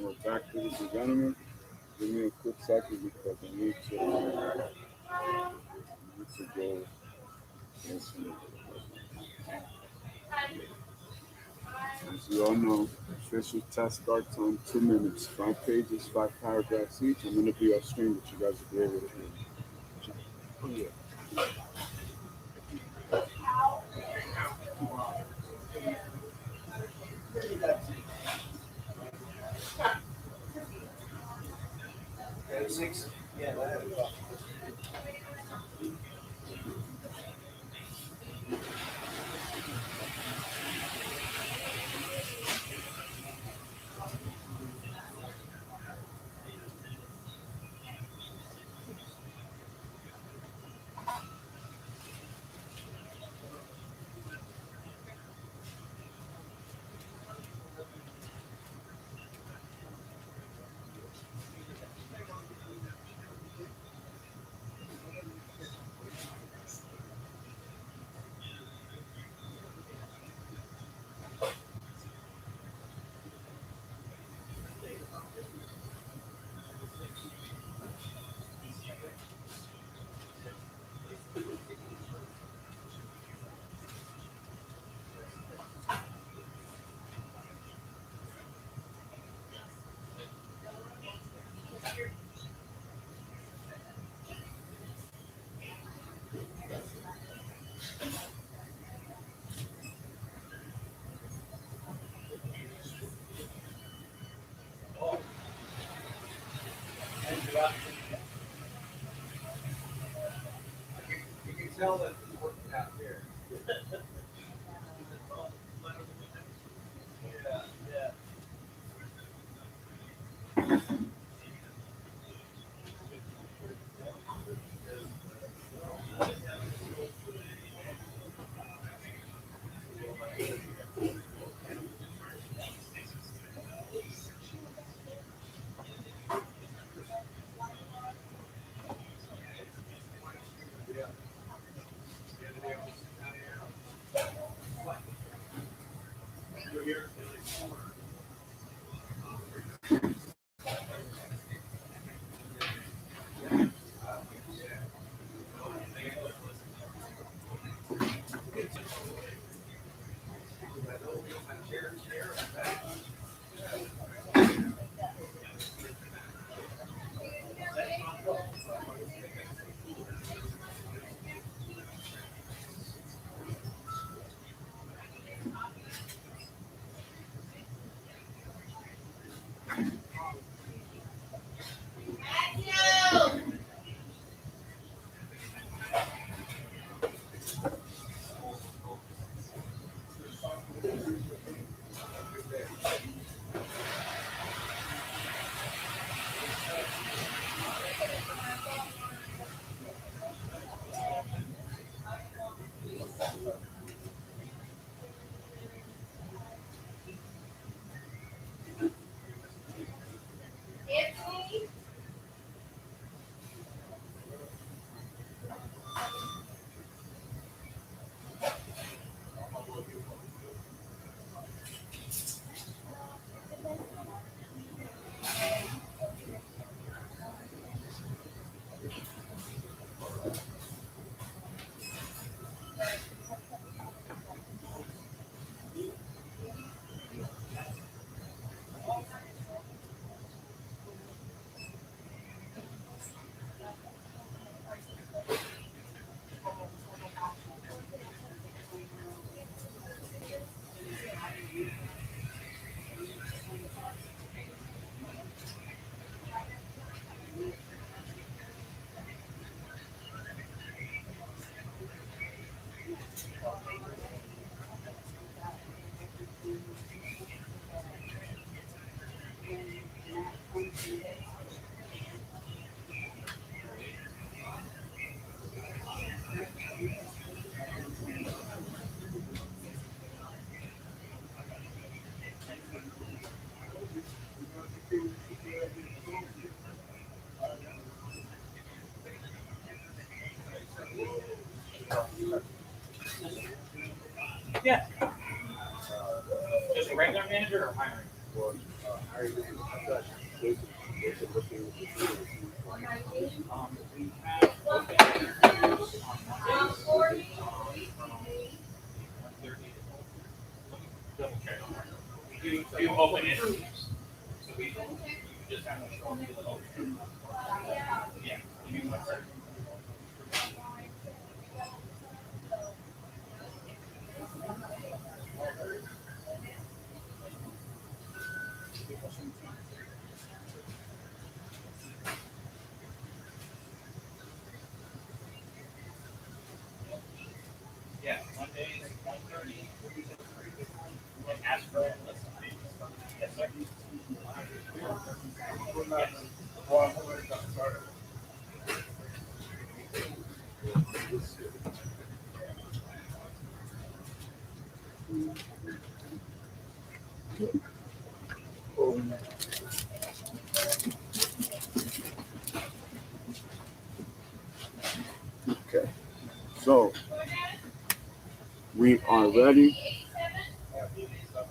And we're back to the gentlemen. Give me a quick second because I need to go listen. As you all know, official test starts on 2 minutes. 5 pages, 5 paragraphs each. I'm going to be off screen, but you guys will be able to hear me. Oh, yeah. Yeah. Just a regular manager or hiring? Well, Harry, I've got Jason looking at the video. We have open interviews on Mondays from 1:30 to 4. Let me double check on that. We do open interviews. So we just have to show up to the open. Yeah, give me 1 second. Yeah, Mondays 1:30. And ask for it. Yes, sir. Yes. Okay, so we are ready.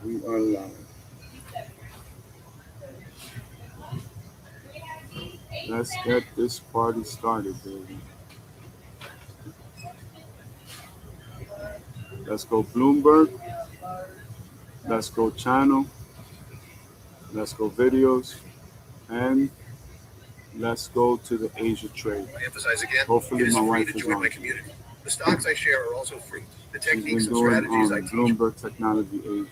We are live. Let's get this party started, baby. Let's go Bloomberg. Let's go channel. Let's go videos. And let's go to the Asia trade. I emphasize again, Hopefully it is my free wife to is join on. my community. The stocks I share are also free. The She's been techniques and doing strategies I teach. Bloomberg Technology Asia.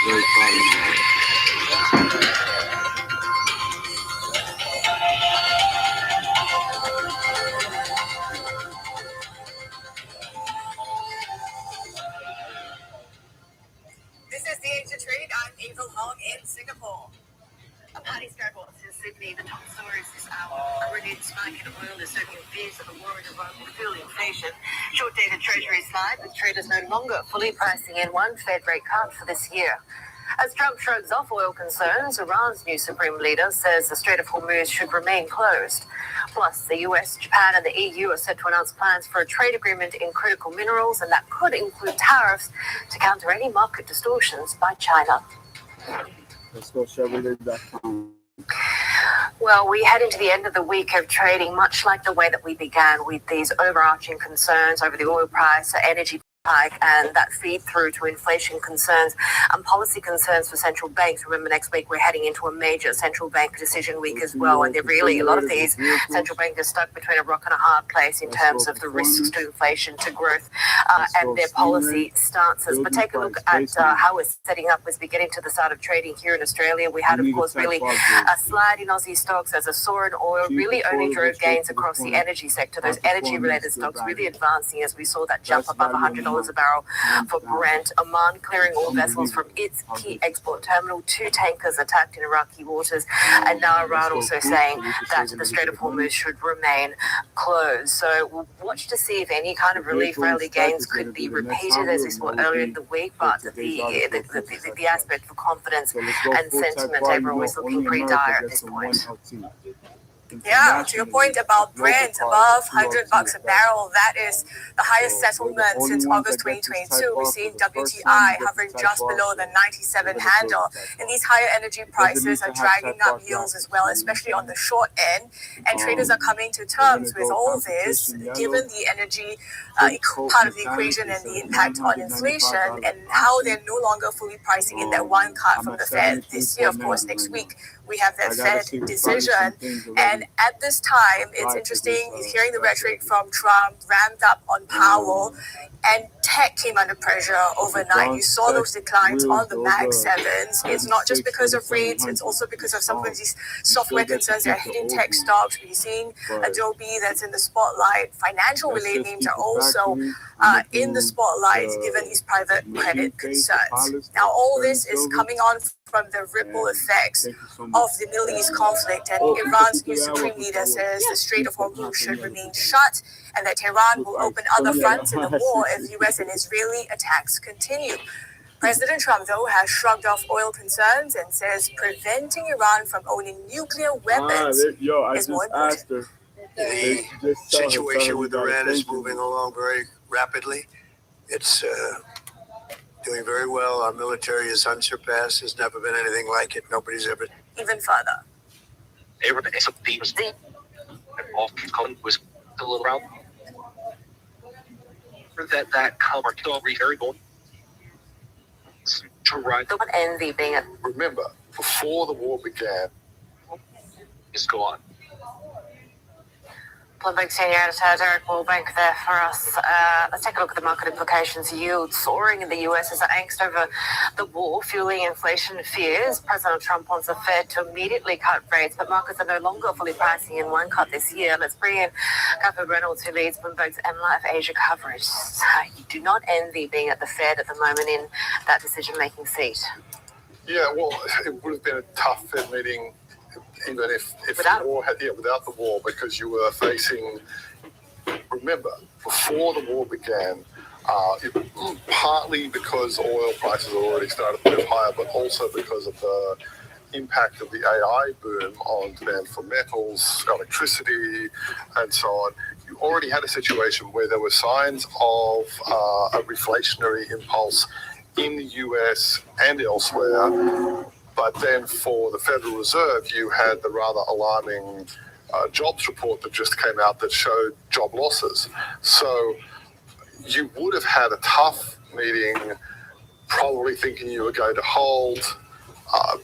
Very proud of my wife. This is the Asia Trade. I'm Ava Hong in Singapore. A party skybox in Sydney. The top stories this hour. A renewed spike in oil is soaking fears of the war in Iran will fuel inflation. Short-dated treasury slide with traders no longer fully pricing in one Fed rate cut for this year. As Trump shrugs off oil concerns, Iran's new supreme leader says the Strait of Hormuz should remain closed. Plus, the US, Japan, and the EU are set to announce plans for a trade agreement in critical minerals, and that could include tariffs to counter any market distortions by China. Let's go Chevrolet.com. Well, we head into the end of the week of trading much like the way that we began, with these overarching concerns over the oil price, energy hike, and that feed through to inflation concerns and policy concerns for central banks. Remember, next week we're heading into a major central bank decision week as well, and they're really, a lot of these central bankers stuck between a rock and a hard place in terms of the risks to inflation, to growth, and their policy stances. But take a look at how we're setting up as we get into the start of trading here in Australia. We had, of course, really a slide in Aussie stocks as a soar in oil really only drove gains across the energy sector. Those energy-related stocks really advancing as we saw that jump above $100 a barrel for Brent. Oman clearing all vessels from its key export terminal. 2 tankers attacked in Iraqi waters, and now Iran also saying that the Strait of Hormuz should remain closed. So we'll watch to see if any kind of relief rally gains could be repeated as we saw earlier in the week, but the aspect for confidence and sentiment overall is looking pretty dire at this point. Yeah, to your point about Brent above $100 a barrel, that is the highest settlement since August 2022. We're seeing WTI hovering just below the 97 handle, and these higher energy prices are dragging up yields as well, especially on the short end. And traders are coming to terms with all this, given the energy part of the equation and the impact on inflation, and how they're no longer fully pricing in that one cut from the Fed this year. Of course, next week we have that Fed decision, and at this time, it's interesting hearing the rhetoric from Trump ramped up on Powell, and tech came under pressure overnight. You saw those declines on the Mag 7s. It's not just because of rates, it's also because of some of these software concerns that are hitting tech stocks. We're seeing Adobe that's in the spotlight. Financial related names are also in the spotlight given these private credit concerns. Now, all this is coming on from the ripple effects of the Middle East conflict, and Iran's new supreme leader says the Strait of Hormuz should remain shut, and that Tehran will open other fronts in the war if US and Israeli attacks continue. President Trump, though, has shrugged off oil concerns and says preventing Iran from owning nuclear weapons is more important. The situation with Iran is moving along very rapidly. It's Doing very well. Our military is unsurpassed. There's never been anything like it. Nobody's ever. Even further. The was still around. That cover story very good. To write The one envy being at Remember, before the war began, is gone. Bloomberg senior editor Derek Wilbank there for us. Let's take a look at the market implications. Yields soaring in the US as the angst over the war fueling inflation fears. President Trump wants the Fed to immediately cut rates, but markets are no longer fully pricing in one cut this year. Let's bring in Catherine Reynolds, who leads Bloomberg's MLife Asia coverage. You do not envy being at the Fed at the moment in that decision-making seat. Yeah, well, it would have been a tough Fed meeting even if Without the war had, without the war, because you were facing, remember, before the war began, partly because oil prices already started to move higher, but also because of the impact of the AI boom on demand for metals, electricity, and so on. You already had a situation where there were signs of a reflationary impulse in the US and elsewhere. But then for the Federal Reserve, you had the rather alarming jobs report that just came out that showed job losses. So you would have had a tough meeting, probably thinking you were going to hold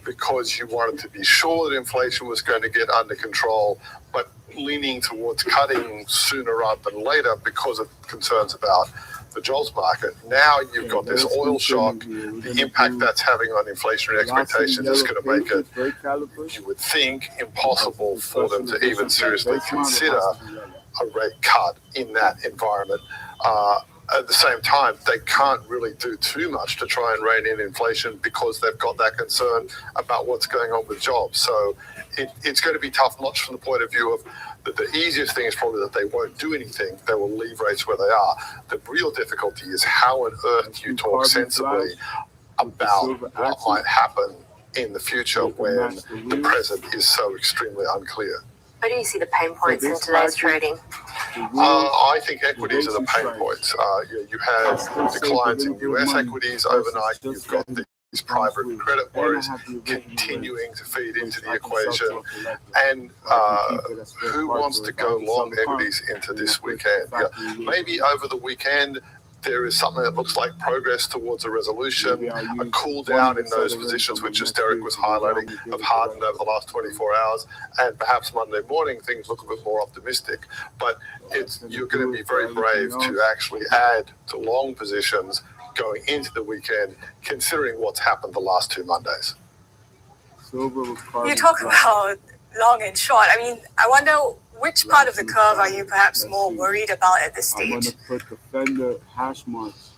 because you wanted to be sure that inflation was going to get under control, but leaning towards cutting sooner rather than later because of concerns about the jobs market. Now you've got this oil shock. The impact that's having on inflationary expectations is going to make it, you would think, impossible for them to even seriously consider a rate cut in that environment. At the same time, they can't really do too much to try and rein in inflation because they've got that concern about what's going on with jobs. So it's going to be tough, not just from the point of view of the easiest thing is probably that they won't do anything. They will leave rates where they are. The real difficulty is how on earth you talk sensibly about what might happen in the future when the present is so extremely unclear. Where do you see the pain points in today's trading? I think equities are the pain points. You had declines in US equities overnight. You've got these private credit worries continuing to feed into the equation. And who wants to go long equities into this weekend? Maybe over the weekend, there is something that looks like progress towards a resolution, a cool down in those positions, which, as Derek was highlighting, have hardened over the last 24 hours. And perhaps Monday morning, things look a bit more optimistic. But you're going to be very brave to actually add to long positions going into the weekend, considering what's happened the last 2 Mondays. You talk about long and short. I mean, I wonder which part of the curve are you perhaps more worried about at this I'm stage? going to put defender hash marks.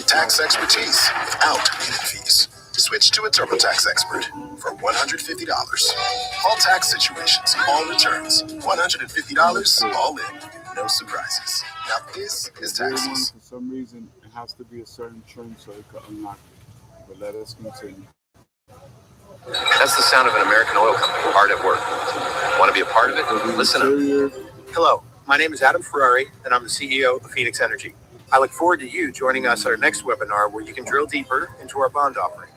Tax expertise without fees. Switch to a TurboTax expert for $150. All tax situations, all returns. $150 all in. No surprises. Now this is taxes. For some reason, it has to be a certain trend so it can unlock it. But let us continue. That's the sound of an American oil company hard at work. Want to be a part of it? Listen up. Hello, my name is Adam Ferrari, and I'm the CEO of Phoenix Energy. I look forward to you joining us at our next webinar where you can drill deeper into our bond offering.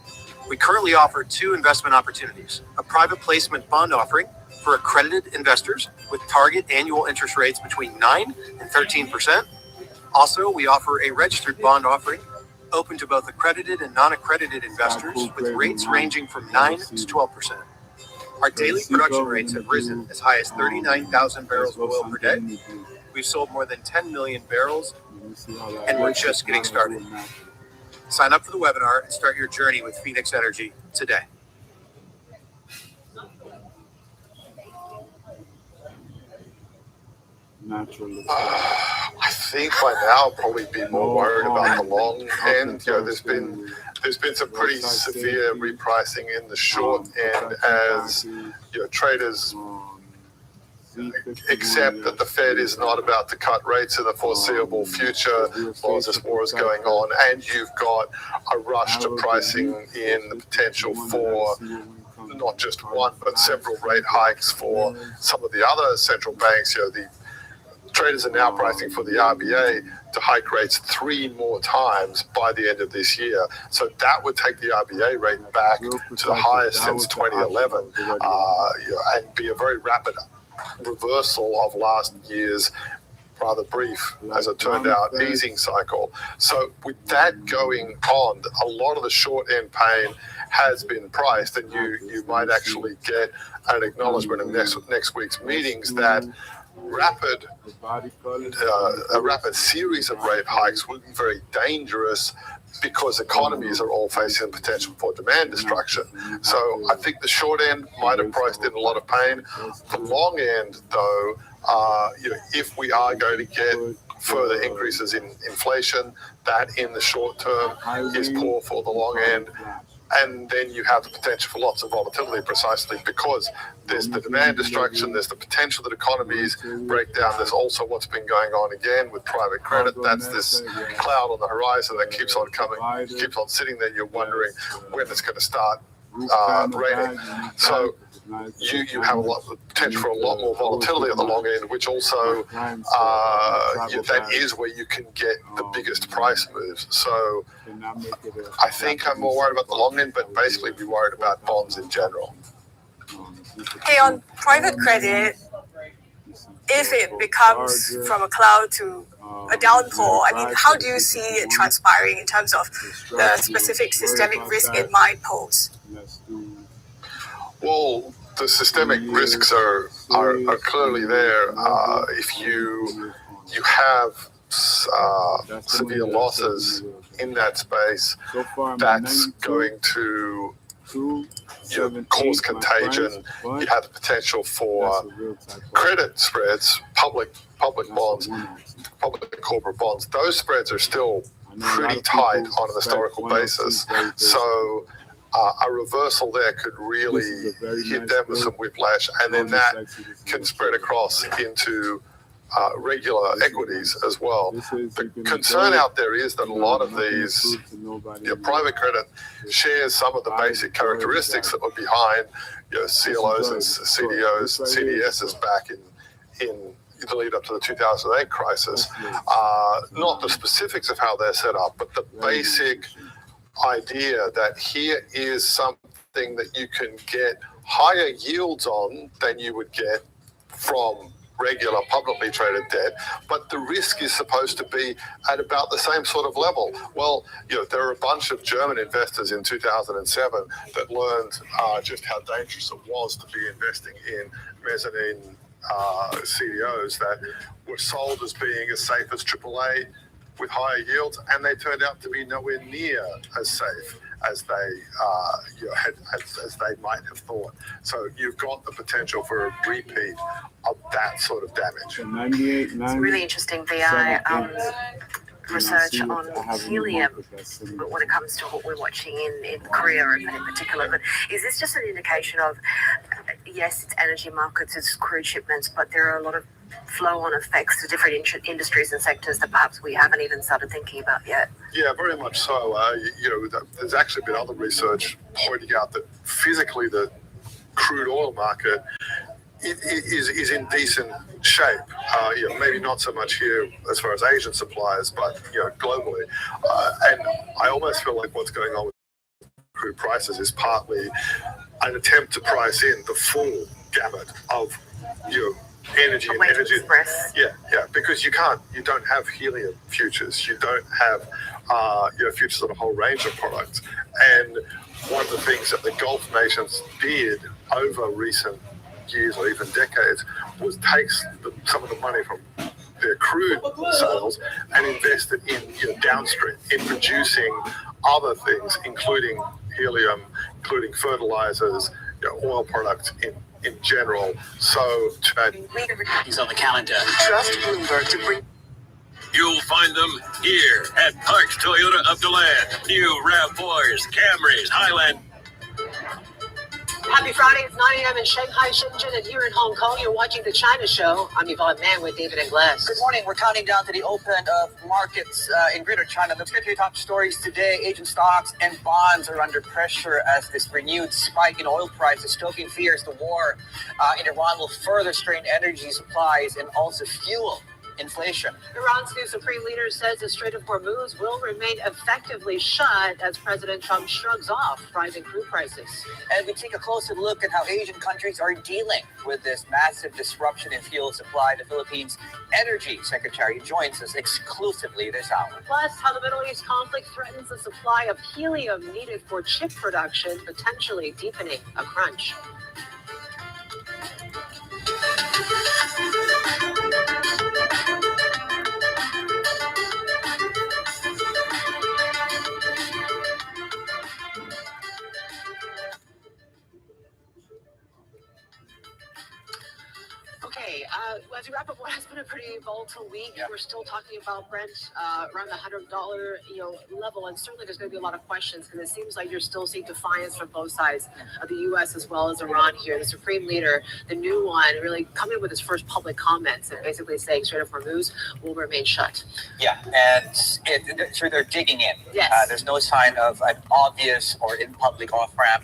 We currently offer 2 investment opportunities, a private placement bond offering for accredited investors with target annual interest rates between 9 and 13%. Also, we offer a registered bond offering open to both accredited and non-accredited investors with rates ranging from 9 to 12%. Our daily production rates have risen as high as 39,000 barrels of oil per day. We've sold more than 10 million barrels, and we're just getting started. Sign up for the webinar and start your journey with Phoenix Energy today. I think by now I'll probably be more worried about the long end. There's been some pretty severe repricing in the short end as traders accept that the Fed is not about to cut rates in the foreseeable future as long as this war is going on, and you've got a rush to pricing in the potential for not just one but several rate hikes for some of the other central banks. The traders are now pricing for the RBA to hike rates 3 more times by the end of this year. So that would take the RBA rate back to the highest since 2011 and be a very rapid reversal of last year's rather brief, as it turned out, easing cycle. So with that going on, a lot of the short end pain has been priced, and you might actually get an acknowledgement in next week's meetings that a rapid series of rate hikes would be very dangerous because economies are all facing the potential for demand destruction. So I think the short end might have priced in a lot of pain. The long end, though, if we are going to get further increases in inflation, that in the short term is poor for the long end. And then you have the potential for lots of volatility precisely because there's the demand destruction, there's the potential that economies break down. There's also what's been going on again with private credit. That's this cloud on the horizon that keeps on coming, keeps on sitting there. You're wondering when it's going to start raining. So you have a lot of potential for a lot more volatility at the long end, which also that is where you can get the biggest price moves. So I think I'm more worried about the long end, but basically be worried about bonds in general. Hey, on private credit, if it becomes from a cloud to a downpour, I mean, how do you see it transpiring in terms of the specific systemic risk it might pose? Well, the systemic risks are clearly there. If you have severe losses in that space, that's going to cause contagion. You have the potential for credit spreads, public bonds, public corporate bonds. Those spreads are still pretty tight on a historical basis. So a reversal there could really hit them with some whiplash, and then that can spread across into regular equities as well. The concern out there is that a lot of these private credit shares some of the basic characteristics that were behind CLOs and CDOs, CDSs back in the lead up to the 2008 crisis. Not the specifics of how they're set up, but the basic idea that here is something that you can get higher yields on than you would get from regular publicly traded debt, but the risk is supposed to be at about the same sort of level. Well, there are a bunch of German investors in 2007 that learned just how dangerous it was to be investing in mezzanine CDOs that were sold as being as safe as AAA with higher yields, and they turned out to be nowhere near as safe as they as they might have thought. So you've got the potential for a repeat of that sort of damage. It's really interesting, VI research on helium when it comes to what we're watching in Korea in particular. But is this just an indication of, yes, it's energy markets, it's crude shipments, but there are a lot of flow-on effects to different industries and sectors that perhaps we haven't even started thinking about yet? Yeah, very much so. There's actually been other research pointing out that physically the crude oil market is in decent shape. Maybe not so much here as far as Asian suppliers, but globally. And I almost feel like what's going on with crude prices is partly an attempt to price in the full gamut of energy and energy. Yeah, because you don't have helium futures. You don't have futures on a whole range of products. And one of the things that the Gulf nations did over recent years or even decades was take some of the money from their crude sales and invest it in downstream, in producing other things, including helium, including fertilizers, oil products in general. So he's on the calendar. Trust Bloomberg to bring. You'll find them here at Parks Toyota of DeLand. New RAV4s, Camrys, Highland. Happy Friday. It's 9 a.m. in Shanghai, Shenzhen, and here in Hong Kong, you're watching The China Show. I'm Yvonne Mann with David and Glass. Good morning. We're counting down to the open of markets in Greater China. Let's get to your top stories today. Asian stocks and bonds are under pressure as this renewed spike in oil prices, stoking fears the war in Iran will further strain energy supplies and also fuel inflation. Iran's new supreme leader says the Strait of Hormuz will remain effectively shut as President Trump shrugs off rising crude prices. And we take a closer look at how Asian countries are dealing with this massive disruption in fuel supply. The Philippines Energy Secretary joins us exclusively this hour. Plus, how the Middle East conflict threatens the supply of helium needed for chip production, potentially deepening a crunch. Okay, as we wrap up what has been a pretty volatile week, we're still talking about Brent around the $100 level, and certainly there's going to be a lot of questions because it seems like you're still seeing defiance from both sides of the U.S. as well as Iran here. The Supreme Leader, the new one, really coming with his first public comments and basically saying Strait of Hormuz will remain shut. Yeah, and so they're digging in. Yes. There's no sign of an obvious or in public off ramp.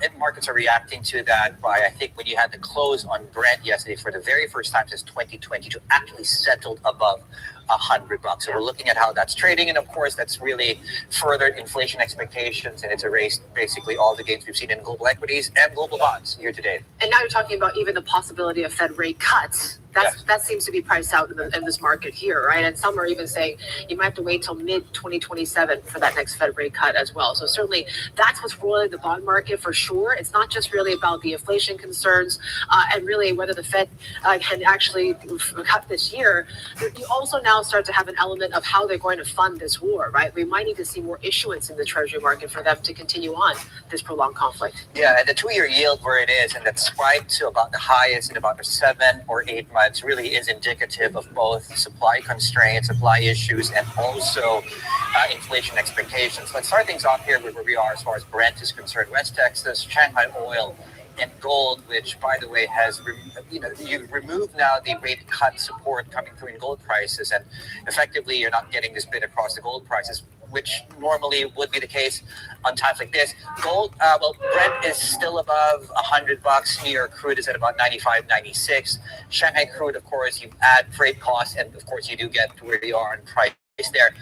And markets are reacting to that by, I think, when you had the close on Brent yesterday for the very first time since 2022, actually settled above $100. So we're looking at how that's trading, and of course that's really furthered inflation expectations, and it's erased basically all the gains we've seen in global equities and global bonds year to date. And now you're talking about even the possibility of Fed rate cuts. That seems to be priced out in this market here, right? And some are even saying you might have to wait till mid-2027 for that next Fed rate cut as well. So certainly that's what's rolling the bond market for sure. It's not just really about the inflation concerns and really whether the Fed can actually cut this year. You also now start to have an element of how they're going to fund this war, right? We might need to see more issuance in the Treasury market for them to continue on this prolonged conflict. Yeah, and the 2-year yield where it is, and that spiked to about the highest in about 7 or 8 months, really is indicative of both supply constraints, supply issues, and also inflation expectations. Let's start things off here with where we are as far as Brent is concerned. West Texas, Shanghai oil, and gold, which, by the way, has, you've removed now the rate cut support coming through in gold prices, and effectively you're not getting this bid across the gold prices, which normally would be the case on times like this. Gold, Brent is still above $100. New York crude is at about 95, 96. Shanghai crude, of course, you add freight costs, and of course you do get to where you are in price there.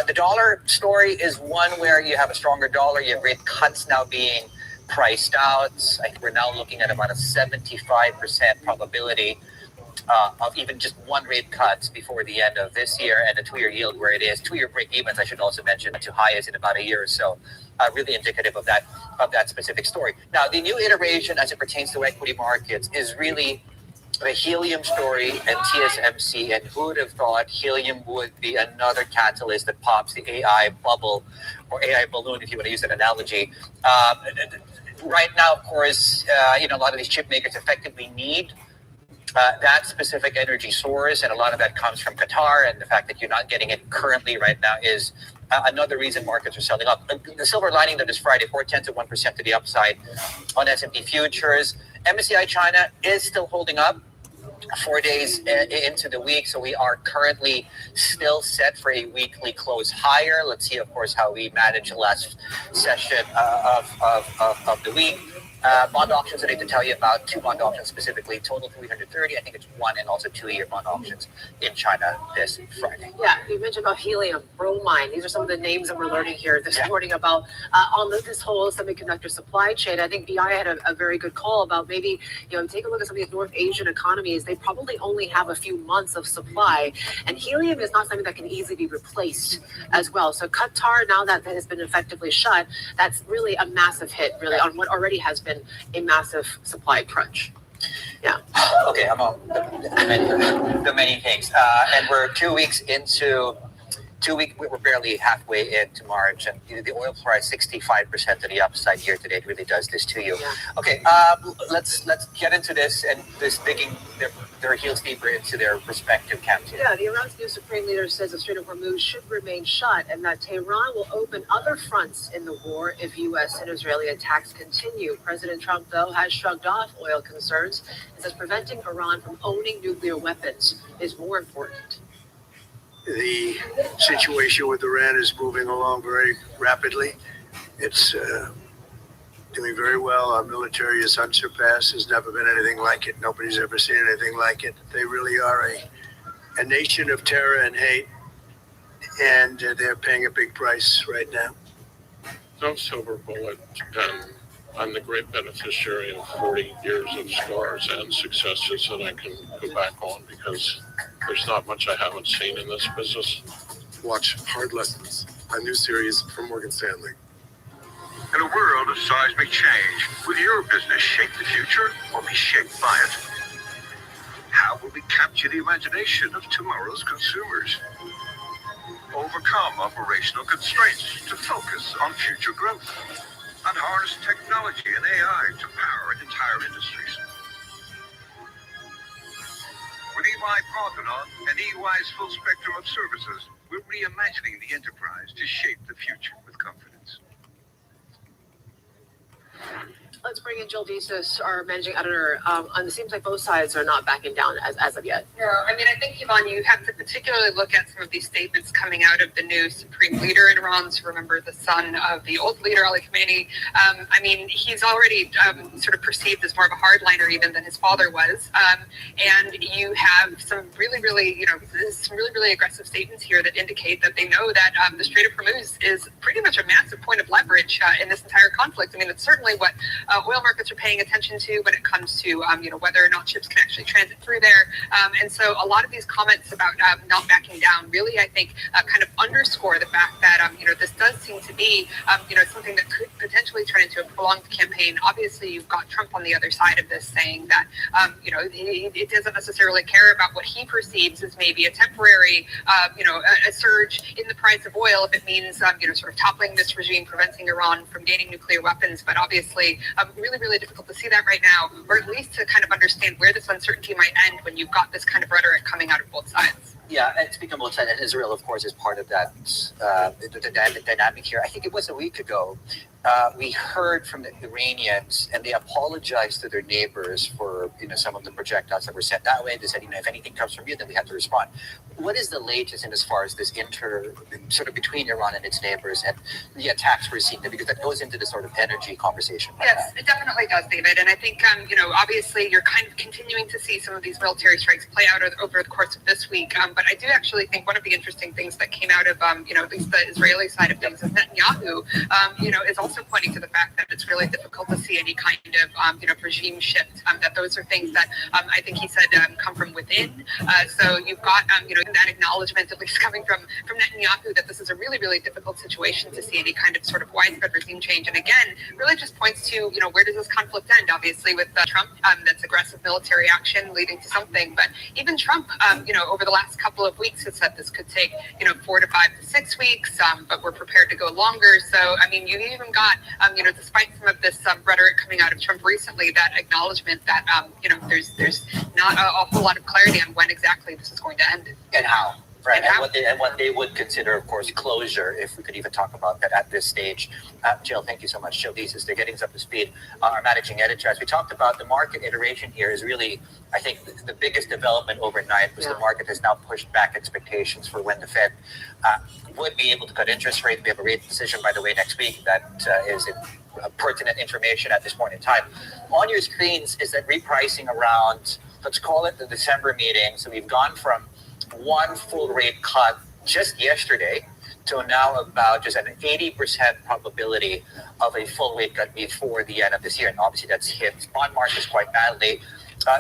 The dollar story is one where you have a stronger dollar. You have rate cuts now being priced out. I think we're now looking at about a 75% probability of even just one rate cut before the end of this year, and the 2-year yield where it is. 2-year break evens, I should also mention, to highest in about a year or so. Really indicative of that specific story. Now, the new iteration as it pertains to equity markets is really the helium story and TSMC, and who would have thought helium would be another catalyst that pops the AI bubble or AI balloon, if you want to use that analogy. Right now, of course, a lot of these chip makers effectively need that specific energy source, and a lot of that comes from Qatar, and the fact that you're not getting it currently right now is another reason markets are selling up. The silver lining though this Friday, 0.4% to the upside on S&P futures. MSCI China is still holding up 4 days into the week, so we are currently still set for a weekly close higher. Let's see, of course, how we manage the last session of the week. Bond auctions, I need to tell you about 2 bond auctions specifically, total 330. I think it's 1 and also 2-year bond auctions in China this Friday. Yeah, you mentioned about helium, bromine. These are some of the names that we're learning here this morning about on this whole semiconductor supply chain. I think BI had a very good call about maybe, take a look at some of these North Asian economies. They probably only have a few months of supply, and helium is not something that can easily be replaced as well. So Qatar, now that has been effectively shut, that's really a massive hit, really, on what already has been a massive supply crunch. Yeah. Okay, I'm on the many things. And we're 2 weeks into we're barely halfway into March, and the oil price 65% to the upside year to date really does this to you. Yeah. Okay, let's get into this and this digging their heels deeper into their respective camps here. Yeah, the Iran's new supreme leader says the Strait of Hormuz should remain shut, and that Tehran will open other fronts in the war if U.S. and Israeli attacks continue. President Trump, though, has shrugged off oil concerns and says preventing Iran from owning nuclear weapons is more important. The situation with Iran is moving along very rapidly. It's doing very well. Our military is unsurpassed. There's never been anything like it. Nobody's ever seen anything like it. They really are a nation of terror and hate, and they're paying a big price right now. No silver bullet, and I'm the great beneficiary of 40 years of scars and successes that I can go back on because there's not much I haven't seen in this business. Watch Hard Lessons, a new series from Morgan Stanley. In a world of seismic change, will your business shape the future or be shaped by it? How will we capture the imagination of tomorrow's consumers? Overcome operational constraints to focus on future growth and harness technology and AI to power entire industries. With EY Parthenon and EY's full spectrum of services, we're reimagining the enterprise to shape the future with confidence. Let's bring in Jill Desus, our managing editor. And it seems like both sides are not backing down as of yet. No, I mean, I think, Yvonne, you have to particularly look at some of these statements coming out of the new supreme leader in Iran. So remember, the son of the old leader, Ali Khamenei. I mean, he's already sort of perceived as more of a hardliner even than his father was. And you have some really, really aggressive statements here that indicate that they know that the Strait of Hormuz is pretty much a massive point of leverage in this entire conflict. I mean, it's certainly what oil markets are paying attention to when it comes to whether or not ships can actually transit through there. And so a lot of these comments about not backing down really, I think, kind of underscore the fact that this does seem to be something that could potentially turn into a prolonged campaign. Obviously, you've got Trump on the other side of this saying that he doesn't necessarily care about what he perceives as maybe a temporary a surge in the price of oil if it means sort of toppling this regime, preventing Iran from gaining nuclear weapons. But obviously, really, really difficult to see that right now, or at least to kind of understand where this uncertainty might end when you've got this kind of rhetoric coming out of both sides. Yeah, and speaking of both sides, and Israel, of course, is part of that the dynamic here. I think it was a week ago, we heard from the Iranians, and they apologized to their neighbors for some of the projectiles that were sent that way. They said, if anything comes from you, then we have to respond. What is the latest in as far as this sort of between Iran and its neighbors and the attacks we're seeing there? Because that goes into the sort of energy conversation. Yes, it definitely does, David. And I think, obviously you're kind of continuing to see some of these military strikes play out over the course of this week. But I do actually think one of the interesting things that came out of, at least the Israeli side of things is Netanyahu, is also pointing to the fact that it's really difficult to see any kind of, regime shift. That those are things that I think he said come from within. So you've got, that acknowledgement, at least coming from Netanyahu, that this is a really, really difficult situation to see any kind of sort of widespread regime change. And again, really just points to, where does this conflict end? Obviously with Trump, that's aggressive military action leading to something. But even Trump, over the last couple of weeks has said this could take, 4 to 5 to 6 weeks, but we're prepared to go longer. So, I mean, you've even got, despite some of this rhetoric coming out of Trump recently, that acknowledgement that, there's not a whole lot of clarity on when exactly this is going to end. And how. Right, and what they would consider, of course, closure, if we could even talk about that at this stage. Jill, thank you so much. Jill Desus, they're getting us up to speed. Our managing editor, as we talked about, the market iteration here is really, I think, the biggest development overnight was the market has now pushed back expectations for when the Fed would be able to cut interest rates. We have a rate decision, by the way, next week that is pertinent information at this point in time. On your screens is that repricing around, let's call it the December meeting. So we've gone from one full rate cut just yesterday to now about just an 80% probability of a full rate cut before the end of this year. And obviously that's hit bond markets quite badly.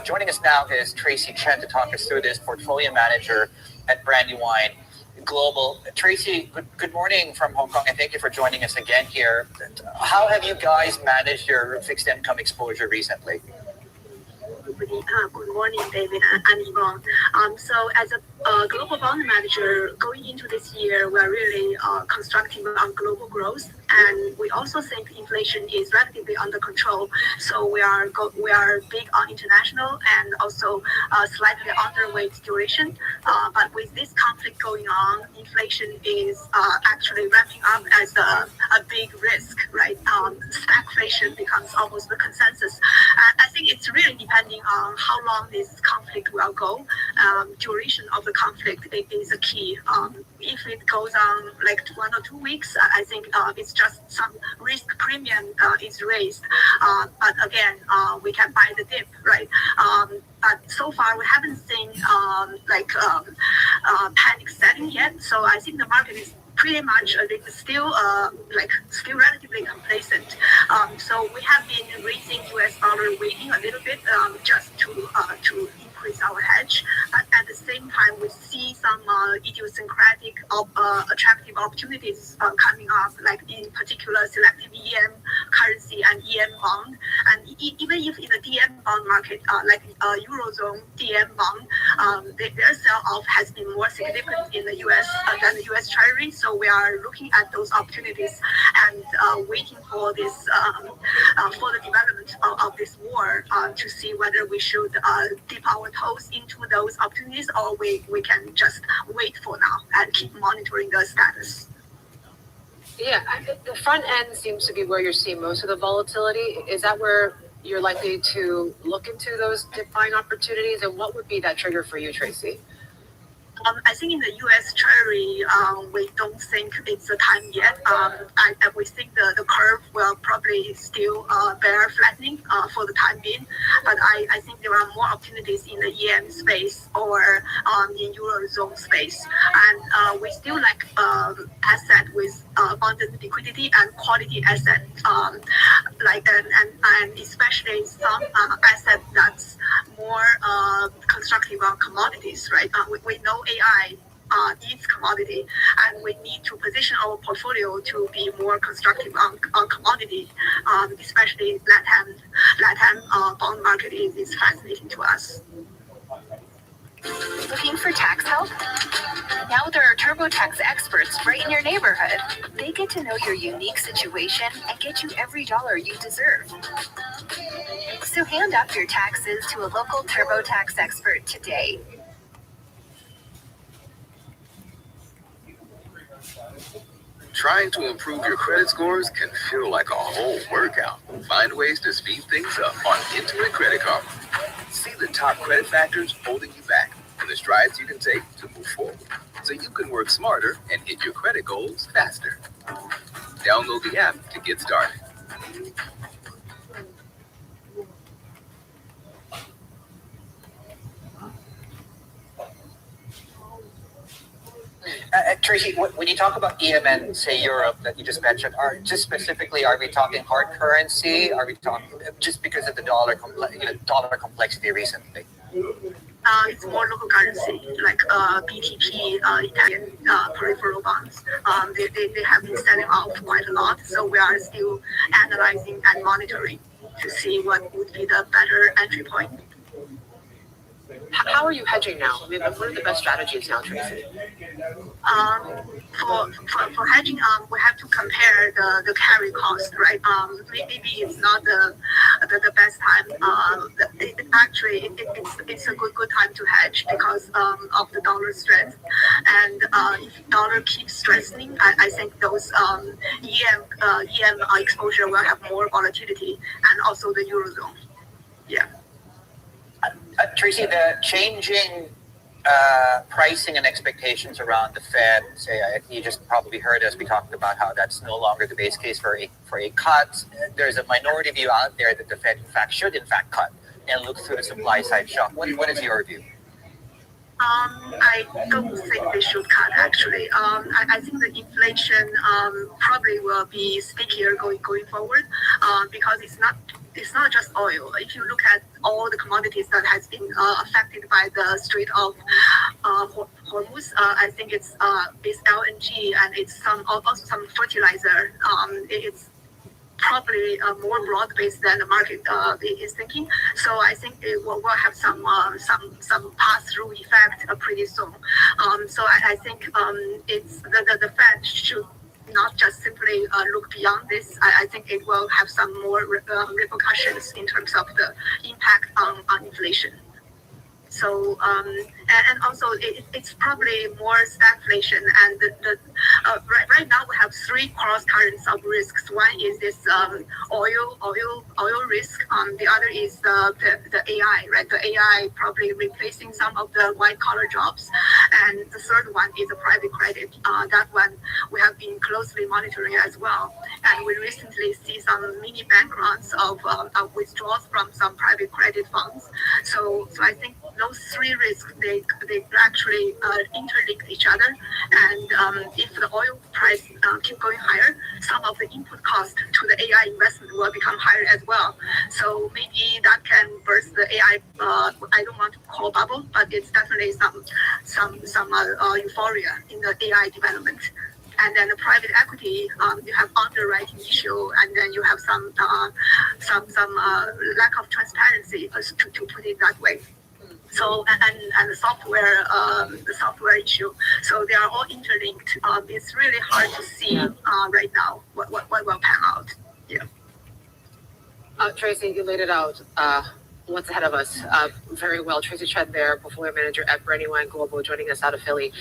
Joining us now is Tracy Chen to talk us through this, portfolio manager at Brandywine Global. Tracy, good morning from Hong Kong, and thank you for joining us again here. How have you guys managed your fixed income exposure recently? Good morning, David and Yvonne. So as a global bond manager, going into this year, we're really constructing on global growth, and we also think inflation is relatively under control. So we are big on international and also slightly underweight duration. But with this conflict going on, inflation is actually ramping up as a big risk, right? Stagflation becomes almost the consensus. I think it's really depending on how long this conflict will go. Duration of the conflict is a key. If it goes on like 1 or 2 weeks, I think it's just some risk premium is raised. But again, we can buy the dip, right? but so far we haven't seen panic setting yet. So I think the market is pretty much still relatively complacent. So we have been raising US dollar weighting a little bit just to increase our hedge. But at the same time, we see some idiosyncratic attractive opportunities coming up, like in particular selective EM currency and EM bond. And even if in the DM bond market, like Eurozone DM bond, their sell-off has been more significant in the US than the US Treasury. So we are looking at those opportunities and waiting for this for the development of this war to see whether we should dip our toes into those opportunities or we can just wait for now and keep monitoring the status. Yeah, the front end seems to be where you're seeing most of the volatility. Is that where you're likely to look into those dip buying opportunities? And what would be that trigger for you, Tracy? I think in the U.S. Treasury, we don't think it's the time yet. We think the curve will probably still bear flattening for the time being. But I think there are more opportunities in the EM space or in Eurozone space. And we still like asset with abundant liquidity and quality asset, and especially some asset that's more constructive on commodities, right? We know AI needs commodity, and we need to position our portfolio to be more constructive on commodity, especially LATAM bond market is fascinating to us. Looking for tax help? Now there are TurboTax experts right in your neighborhood. They get to know your unique situation and get you every dollar you deserve. So hand off your taxes to a local TurboTax expert today. Trying to improve your credit scores can feel like a whole workout. Find ways to speed things up on Intuit Credit Karma. See the top credit factors holding you back and the strides you can take to move forward, so you can work smarter and hit your credit goals faster. Download the app to get started. Tracy, when you talk about EM and say Europe that you just mentioned, are we talking hard currency? Are we talking just because of the dollar complexity recently? It's more local currency, like BTP, Italian peripheral bonds. They have been selling off quite a lot, so we are still analyzing and monitoring to see what would be the better entry point. How are you hedging now? I mean, what are the best strategies now, Tracy? For hedging, we have to compare the carry cost, right? Maybe it's not the best time. It's a good time to hedge because of the dollar strength. And if dollar keeps strengthening, I think those EM exposure will have more volatility, and also the Eurozone. Yeah. Tracy, the changing pricing and expectations around the Fed, you just probably heard us, we talked about how that's no longer the base case for a cut. There's a minority view out there that the Fed should cut and look through the supply side shock. What is your view? I don't think they should cut, actually. I think the inflation probably will be stickier going forward because it's not just oil. If you look at all the commodities that has been affected by the Strait of Hormuz, I think it's LNG and it's also some fertilizer. It's probably more broad-based than the market is thinking. So I think it will have some pass-through effect pretty soon. So I think it's the Fed should not just simply look beyond this. I think it will have some more repercussions in terms of the impact on inflation. So and also it's probably more stagflation. And right now we have three cross currents of risks. One is this oil risk. The other is the AI, right? The AI probably replacing some of the white collar jobs, and the third one is the private credit. That one we have been closely monitoring as well, and we recently see some mini bank runs of withdrawals from some private credit funds. So I think those three risks they actually interlink each other, and if the oil price keep going higher, some of the input cost to the AI investment will become higher as well. So maybe that can burst the AI. I don't want to call bubble, but it's definitely some euphoria in the AI development. And then the private equity, you have underwriting issue, and then you have some lack of transparency, to put it that way. So and the software issue. So they are all interlinked. It's really hard to see right now what will pan out. Yeah. Tracy, you laid it out. What's ahead of us very well. Tracy Chen there, portfolio manager at Brandywine Global, joining us out of Philly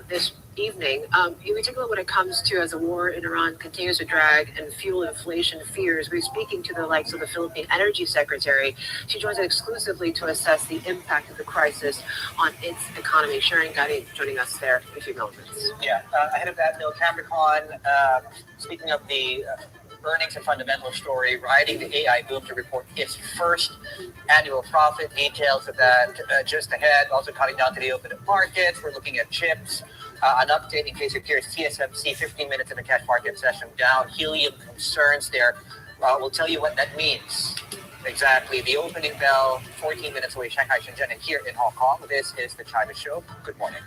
this evening. In particular, when it comes to as the war in Iran continues to drag and fuel inflation fears, we're speaking to the likes of the Philippine Energy Secretary. She joins us exclusively to assess the impact of the crisis on its economy. Sharon Gatti joining us there in a few moments. Yeah, ahead of that, Bill Capricorn, speaking of the earnings and fundamental story, riding the AI boom to report its first annual profit. Details of that just ahead. Also cutting down to the open markets. We're looking at chips. An update in case it appears TSMC 15 minutes in the cash market session down. Helium concerns there. We'll tell you what that means. Exactly. The opening bell, 14 minutes away, Shanghai, Shenzhen, and here in Hong Kong. This is the China Show. Good morning.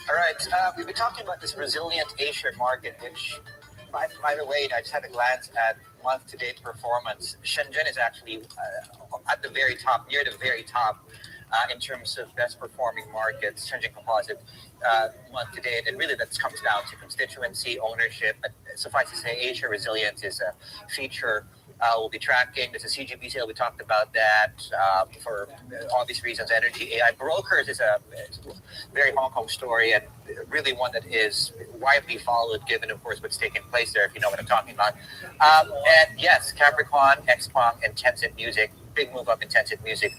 All right, we've been talking about this resilient Asia market, which, by the way, I just had a glance at month-to-date performance. Shenzhen is actually at the very top, near the very top, in terms of best performing markets, Shenzhen Composite month-to-date, and really that comes down to constituency, ownership. But suffice to say, Asia resilience is a feature we'll be tracking. There's a CGB sale. We talked about that for obvious reasons. Energy, AI brokers is a very Hong Kong story, and really one that is widely followed, given, of course, what's taking place there, if you know what I'm talking about. And yes, Capricorn, XPong, and Tencent Music, big move up in Tencent Music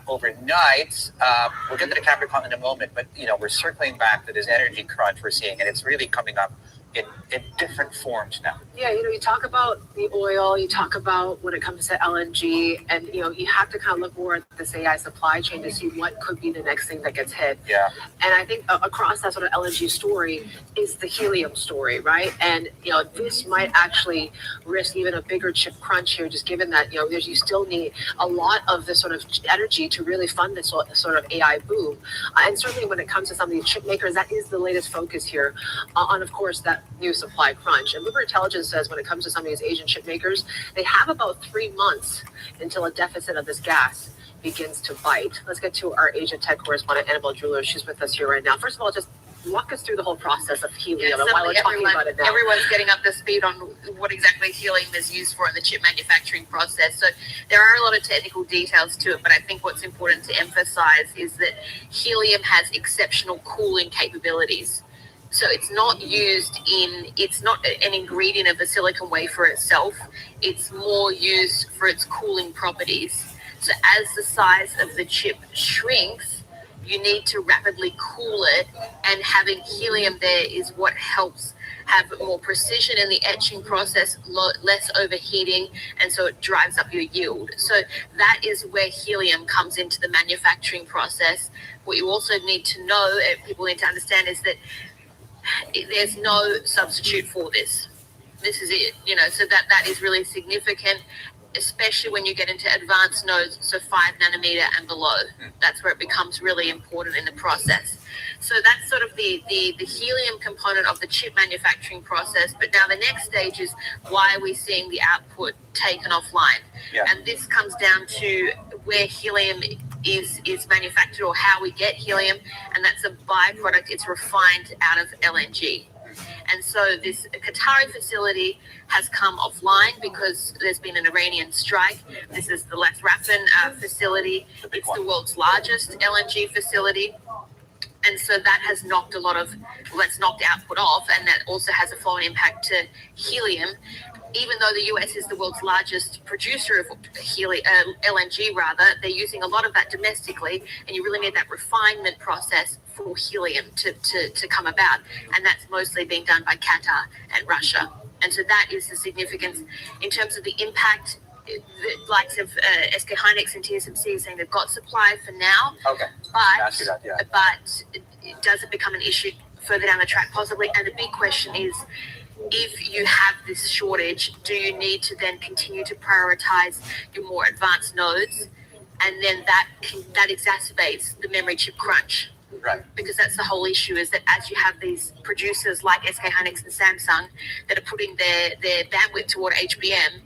overnight. We'll get to the Capricorn in a moment, but we're circling back to this energy crunch we're seeing, and it's really coming up in different forms now. Yeah, you talk about the oil, you talk about when it comes to LNG, and you have to kind of look more at this AI supply chain to see what could be the next thing that gets hit. Yeah. And I think across that sort of LNG story is the helium story, right? And this might actually risk even a bigger chip crunch here, just given that you still need a lot of this sort of energy to really fund this sort of AI boom. And certainly when it comes to some of these chip makers, that is the latest focus here on, of course, that new supply crunch. And Bloomberg Intelligence says when it comes to some of these Asian chip makers, they have about 3 months until a deficit of this gas begins to bite. Let's get to our Asia tech correspondent, Annabelle Jeweler. She's with us here right now. First of all, just walk us through the whole process of helium and why we're talking about it now. Everyone's getting up to speed on what exactly helium is used for in the chip manufacturing process. So there are a lot of technical details to it, but I think what's important to emphasize is that helium has exceptional cooling capabilities. So it's not an ingredient of the silicon wafer itself. It's more used for its cooling properties. So as the size of the chip shrinks, you need to rapidly cool it, and having helium there is what helps have more precision in the etching process, less overheating, and so it drives up your yield. So that is where helium comes into the manufacturing process. What you also need to know, and people need to understand, is that there's no substitute for this. This is it, so that is really significant, especially when you get into advanced nodes, so 5 nanometer and below. That's where it becomes really important in the process. So that's sort of the helium component of the chip manufacturing process. But now the next stage is why are we seeing the output taken offline? Yeah. And this comes down to where helium is manufactured, or how we get helium, and that's a byproduct. It's refined out of LNG. And so this Qatari facility has come offline because there's been an Iranian strike. This is the Las Rafin facility. It's the world's largest LNG facility. And so that has knocked that's knocked output off, and that also has a flow-on impact to helium. Even though the US is the world's largest producer of LNG, they're using a lot of that domestically, and you really need that refinement process for helium to come about. And that's mostly being done by Qatar and Russia. And so that is the significance in terms of the impact. The likes of SK Hynix and TSMC are saying they've got supply for now. Okay. But does it become an issue further down the track? Possibly. And the big question is, if you have this shortage, do you need to then continue to prioritize your more advanced nodes? And then that exacerbates the memory chip crunch. Right. Because that's the whole issue, is that as you have these producers like SK Hynix and Samsung that are putting their bandwidth toward HBM,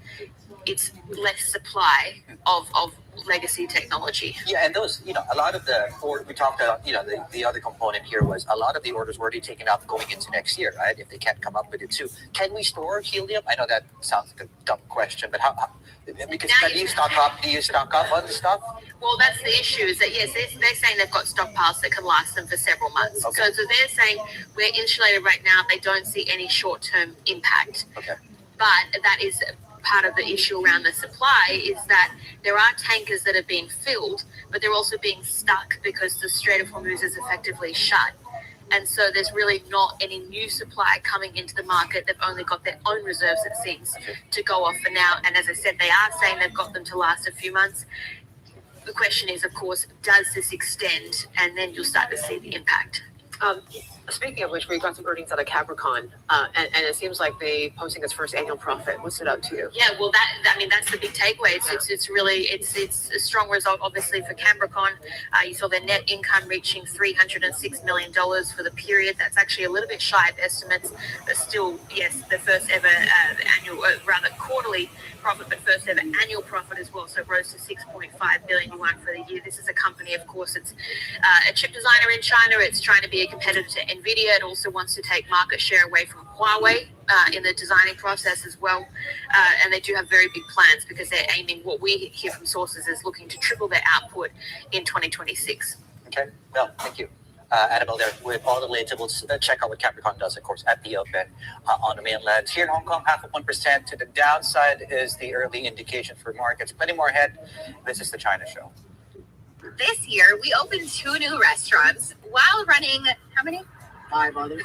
it's less supply of legacy technology. Yeah, and those, a lot of we talked about, the other component here was a lot of the orders were already taken up going into next year, right? If they can't come up with it too. Can we store helium? I know that sounds like a dumb question, but how because do you stock up on the stuff? Well, that's the issue, is that, yes, they're saying they've got stockpiles that can last them for several months. Okay. So they're saying we're insulated right now. They don't see any short-term impact. Okay. But that is part of the issue around the supply, is that there are tankers that are being filled, but they're also being stuck because the Strait of Hormuz is effectively shut. And so there's really not any new supply coming into the market. They've only got their own reserves, it seems, to go off for now. And as I said, they are saying they've got them to last a few months. The question is, of course, does this extend? And then you'll start to see the impact. Speaking of which, we got some earnings out of Capricorn, and it seems like they posting its first annual profit. What's it up to? Yeah, well, that's the big takeaway. It's really a strong result, obviously, for Capricorn. You saw their net income reaching $306 million for the period. That's actually a little bit shy of estimates, but still, yes, the first ever quarterly profit, but first ever annual profit as well. So it rose to 6.5 billion yuan for the year. This is a company, of course, it's a chip designer in China. It's trying to be a competitor to NVIDIA. It also wants to take market share away from Huawei in the designing process as well. And they do have very big plans, because they're aiming, what we hear from sources, is looking to triple their output in 2026. Okay, well, thank you. Annabelle there with all the latest. We'll check out what Capricorn does, of course, at the open on the mainland. Here in Hong Kong, 0.5% to the downside is the early indication for markets. Plenty more ahead. This is the China Show. This year, we opened 2 new restaurants while running, how many? 5 others.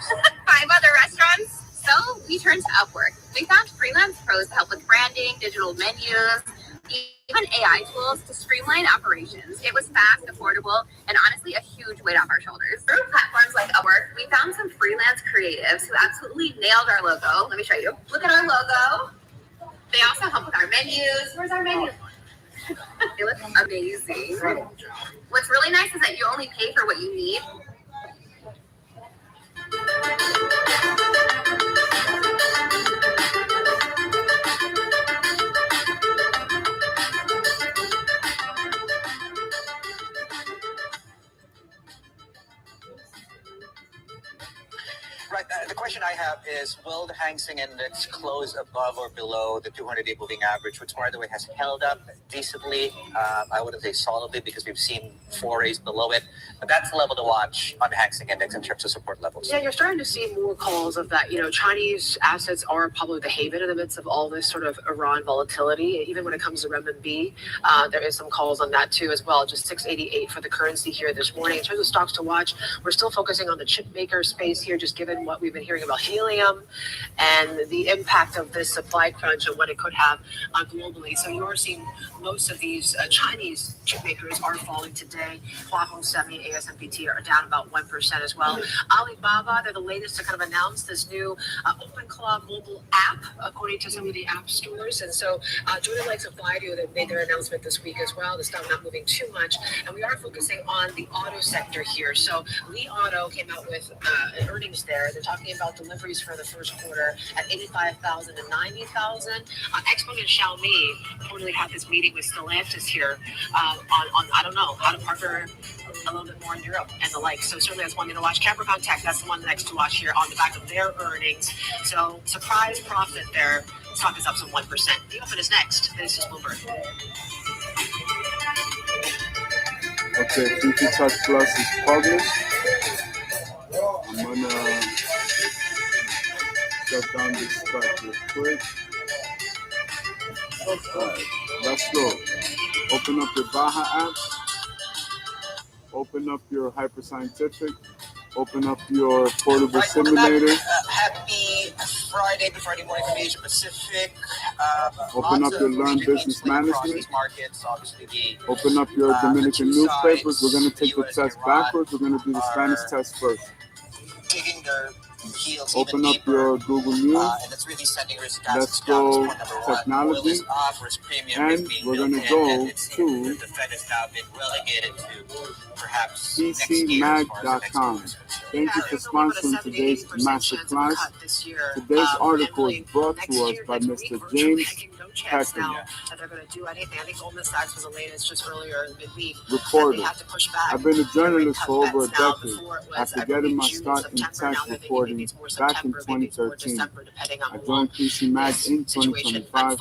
5 other restaurants. So we turned to Upwork. We found freelance pros to help with branding, digital menus, even AI tools to streamline operations. It was fast, affordable, and honestly a huge weight off our shoulders. Through platforms like Upwork, we found some freelance creatives who absolutely nailed our logo. Let me show you. Look at our logo. They also help with our menus. Where's our menu? They look amazing. What's really nice is that you only pay for what you need. Right. The question I have is, will the Hang Seng Index close above or below the 200-day moving average, which, by the way, has held up decently? I wouldn't say solidly, because we've seen forays below it. But that's the level to watch on the Hang Seng Index in terms of support levels. Yeah, you're starting to see more calls of that. Chinese assets are probably the haven in the midst of all this sort of Iran volatility. Even when it comes to renminbi, there is some calls on that too as well. Just 688 for the currency here this morning. In terms of stocks to watch, we're still focusing on the chip maker space here, just given what we've been hearing about helium and the impact of this supply crunch and what it could have globally. So you are seeing most of these Chinese chip makers are falling today. Hua Hong Semi, ASMPT are down about 1% as well. Alibaba, they're the latest to kind of announce this new OpenClaw mobile app, according to some of the app stores. And so joining likes of Baidu, that made their announcement this week as well. The stock not moving too much. And we are focusing on the auto sector here. So Li Auto came out with an earnings there. They're talking about delivery increase for the first quarter at 85,000 and 90,000. Xpeng and Xiaomi reportedly had this meeting with Stellantis here on I don't know how to partner a little bit more in Europe and the like. So certainly that's one thing to watch. Capricorn Tech, that's the one next to watch here on the back of their earnings. So surprise profit there. Stock is up some 1%. The open is next. This is Bloomberg. Okay, Future Touch Plus is published. I'm gonna shut down this spot real quick. Alright, let's go. Open up your Baja app. Open up your Hyper Scientific. Open up your portable simulator. Happy Friday morning from Asia Pacific. Open up your Learn Business Management. Open up your Dominican newspapers. We're going to take the test backwards. We're going to do the Spanish test first. Digging their heels Open up your Google News. And that's really sending risk Let's go technology. And we're going to go to the Fed has now been relegated to perhaps PCMag.com. Thank you for sponsoring today's Masterclass. Today's article is brought to us by Mr. James Peckham. They're going to do anything. I think Goldman Sachs was the latest just earlier in midweek. Reporter. I've been a journalist for over a decade. After getting my start in tech reporting back in 2013, I joined PC Mag in 2025,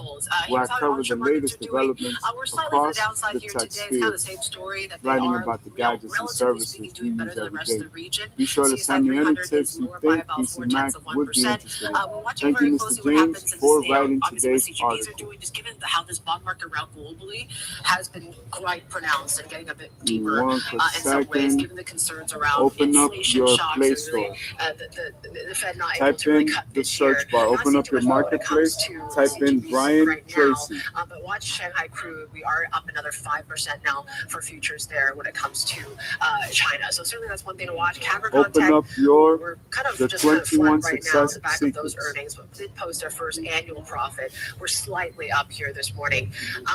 where I cover the latest developments across the tech sphere, writing about the gadgets and services we use every day. Be sure to send me any tips you think PC Mag would be interested in. Thank you, Mr. James, for writing today's article. Just given how this bond market rout globally has been quite pronounced and getting a bit deeper in some ways, given the concerns around open up inflation your shocks Play and Store. really, the Fed not able Type to really in cut the this search year. bar. Open up your marketplace. Type in Brian right Tracy. now, but watch Shanghai crude. We are up another 5% now for futures there when it comes to China. So certainly that's one thing to watch. Capricorn Open Tech, up your we're kind of the just kind of 21 flat right now on success the back of those secrets. earnings, but did post our first annual profit. We're slightly up here this morning.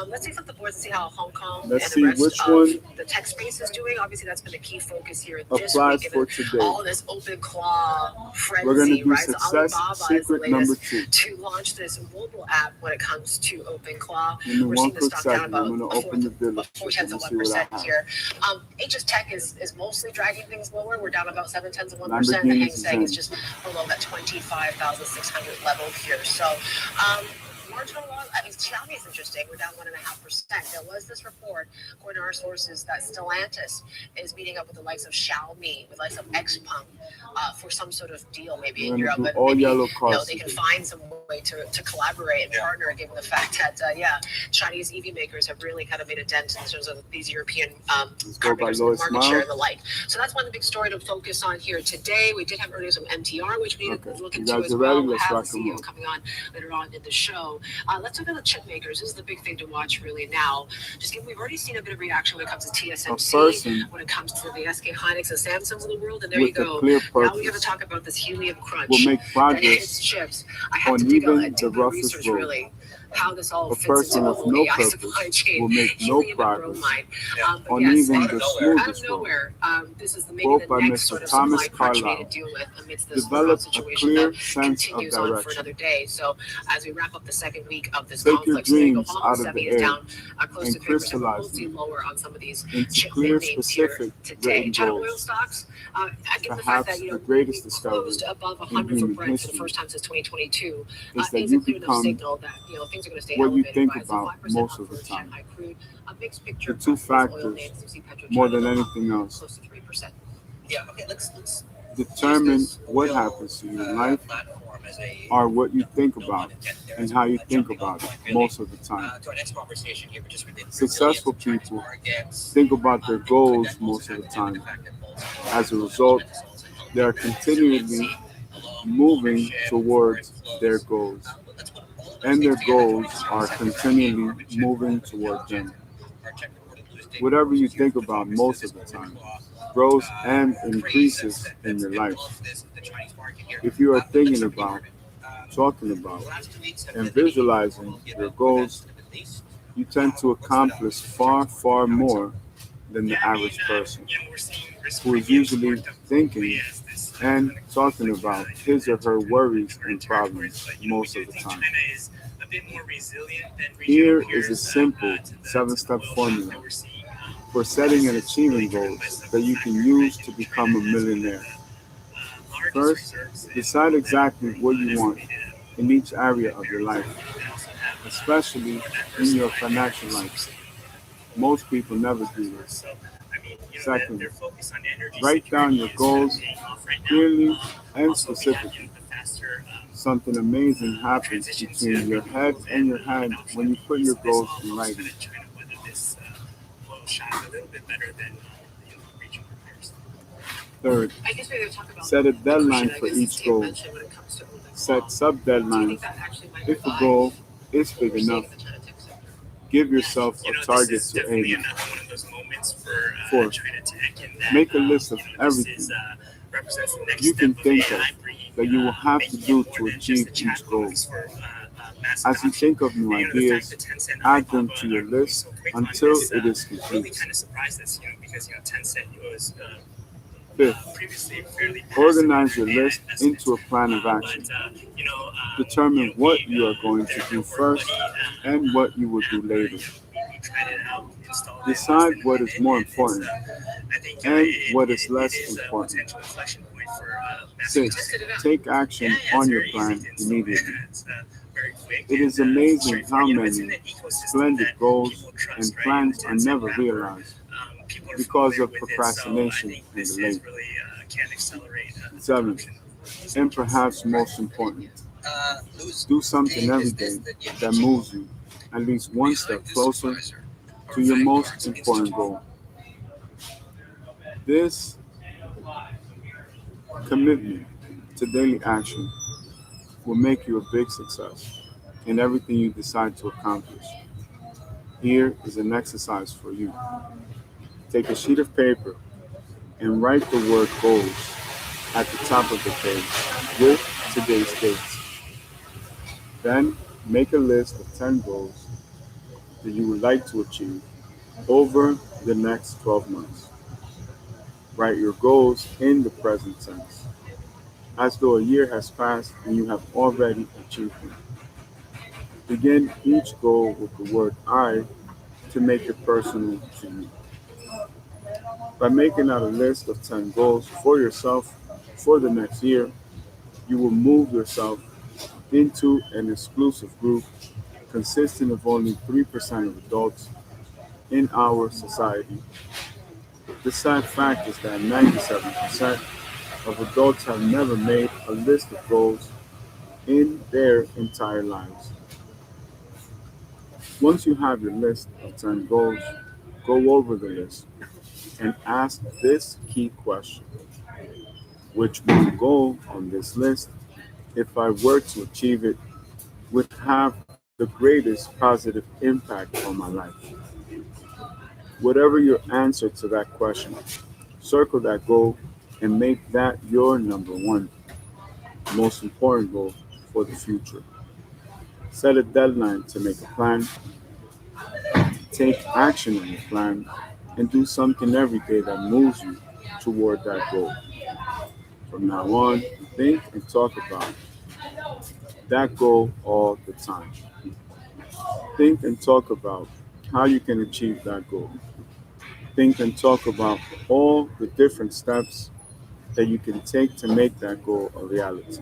Let's take a look at the boards and see how Hong Kong Let's and see the rest which of one the tech space is doing. Obviously, that's been the key focus here this applies week. for And today. all this open claw frenzy, We're going to do right? So success Alibaba is the secret number latest 2. to launch this mobile app when it comes to OpenClaw. Give me We're one seeing the quick stock down second. I'm about going to open the village. 0.4% here. HS Tech is mostly dragging things lower. We're down about 0.7%. The Lamborghini Hang is Seng is in. just below that 25,600 level here. So marginal loss. I mean, Xiaomi is interesting. We're down 1.5%. There was this report, according to our sources, that Stellantis is meeting up with the likes of Xiaomi, with the likes of Xpeng, for some sort of deal maybe in Europe. But all maybe yellow cars they can find some way to collaborate and partner, given the fact that Chinese EV makers have really kind of made a dent in terms of these European car makers' market share and the like. So that's one of the big story to focus on here today. We did have earnings from MTR, which we need to look into as well. We'll have the CEO coming on later on in the show. Let's look at the chip makers. This is the big thing to watch really now. Just given we've already seen a bit of reaction when it comes to TSMC, when it comes to the SK Hynix and Samsungs of the world, and there you go. Now we have to talk about this helium crunch. We'll make progress that hits chips. I had to on dig even a the roughest research road. really how this all A fits person into the with whole no AI purpose supply chain. will make no Helium and progress bromide. But on yes, even the out of smoothest road. nowhere, this is maybe Quote the by next Mr. sort of Thomas supply crunch we need Carlyle. to deal with amidst this Develop a situation clear that sense of continues on for direction. another day. So as we wrap up the second week of this Take your conflict, today, dreams Hong out Kong of the is air down close and to 3%, crystallize mostly them lower on some of these into chip clear, names here specific, today. written China oil goals. stocks, given the fact Perhaps that the greatest we discovery closed above in 100 for human Brent for the history first time since 2022, is that is you a clear enough become signal that things are going to stay what you elevated. think Right? So about 5% most up of the for time. Shanghai crude, a mixed picture The two across these oil factors, names. You see more PetroChina than Hong Kong anything else, close to 3%. Yeah, okay, let's determine what happens to you in life are what you think about and how you think about it most of the time. Successful people think about their goals most of the time. As a result, they are continually moving towards their goals, and their goals are continually moving toward them. Whatever you think about most of the time grows and increases in your life. If you are thinking about, talking about, and visualizing your goals, you tend to accomplish far, far more than the average person. who is usually thinking and talking about his or her worries and problems most of the time. Here is a simple 7 step formula for setting and achieving goals that you can use to become a millionaire. First, decide exactly what you want in each area of your life, especially in your financial life. Most people never do this. Second, write down your goals clearly and specifically. Something amazing happens between your head and your hand when you put your goals in writing. Third, set a deadline for each goal. Set sub deadlines. If a goal is big enough, give yourself a target to aim at. Fourth, make a list of everything you can think of that you will have to do to achieve each goal. As you think of new ideas, add them to your list until it is complete. Fifth, organize your list into a plan of action. Determine what you are going to do first and what you will do later. Decide what is more important and what is less important. Six, take action on your plan immediately. It is amazing how many splendid goals and plans are never realized because of procrastination and delay. Seventh, and perhaps most important, do something every day that moves you at least one step closer to your most important goal. This commitment to daily action will make you a big success in everything you decide to accomplish. Here is an exercise for you. Take a sheet of paper and write the word goals at the top of the page with today's dates. Then make a list of 10 goals that you would like to achieve over the next 12 months. Write your goals in the present tense, as though a year has passed and you have already achieved them. Begin each goal with the word I to make it personal to you. By making out a list of 10 goals for yourself for the next year, you will move yourself into an exclusive group consisting of only 3% of adults in our society. The sad fact is that 97% of adults have never made a list of goals in their entire lives. Once you have your list of 10 goals, go over the list and ask this key question: which one goal on this list, if I were to achieve it, would have the greatest positive impact on my life? Whatever your answer to that question, circle that goal and make that your number one most important goal for the future. Set a deadline to make a plan, take action on your plan, and do something every day that moves you toward that goal. From now on, think and talk about that goal all the time. Think and talk about how you can achieve that goal. Think and talk about all the different steps that you can take to make that goal a reality.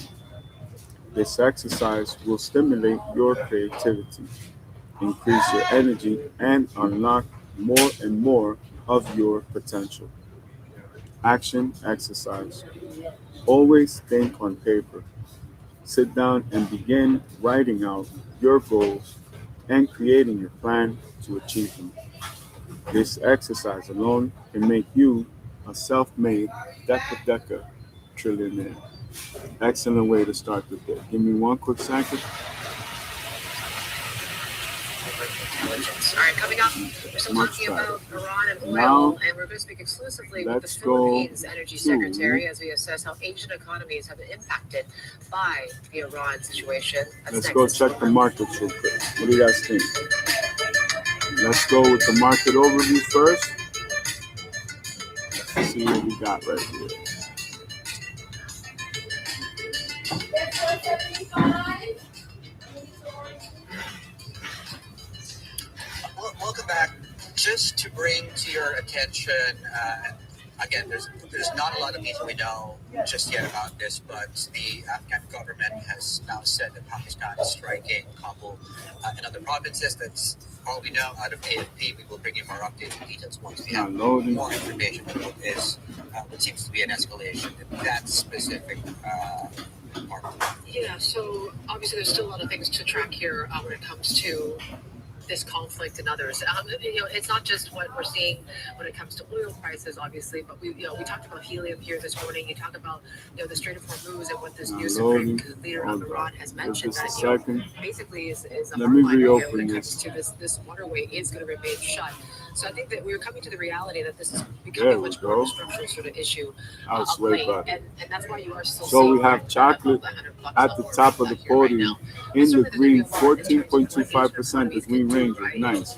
This exercise will stimulate your creativity, increase your energy, and unlock more and more of your potential. Action exercise. Always think on paper. Sit down and begin writing out your goals and creating your plan to achieve them. This exercise alone can make you a self-made deca trillionaire. Excellent way to start the day. Give me one quick second. All right, coming up, we're still talking about Iran and oil, Now, and we're going to speak exclusively with the let's go Philippines Energy Secretary as we assess how Asian economies have been impacted by the Iran situation. That's Let's next. go check the markets real quick. What do you guys think? Let's go with the market overview first. Let's see what we got right here. Welcome back. Just to bring to your attention, again, there's not a lot of detail we know just yet about this, but the Afghan government has now said that Pakistan is striking Kabul and other provinces. That's all we know out of AFP. We will bring you more updated details once we have more information about this. What seems to be an escalation in that specific part. Yeah, so obviously there's still a lot of things to track here when it comes to this conflict and others. It's not just what we're seeing when it comes to oil prices, obviously, but we talked about helium here this morning. You talk about the Strait of Hormuz and what this new supreme leader of Iran has mentioned that basically is a hardliner here when it comes to this waterway is going to remain shut. So I think that we're coming to the reality that this is becoming a much more of a structural sort of issue of late, and that's why you are still So seeing we have chocolate at the top of the podium in the green, 14.25%, the Green Ranger. Nice.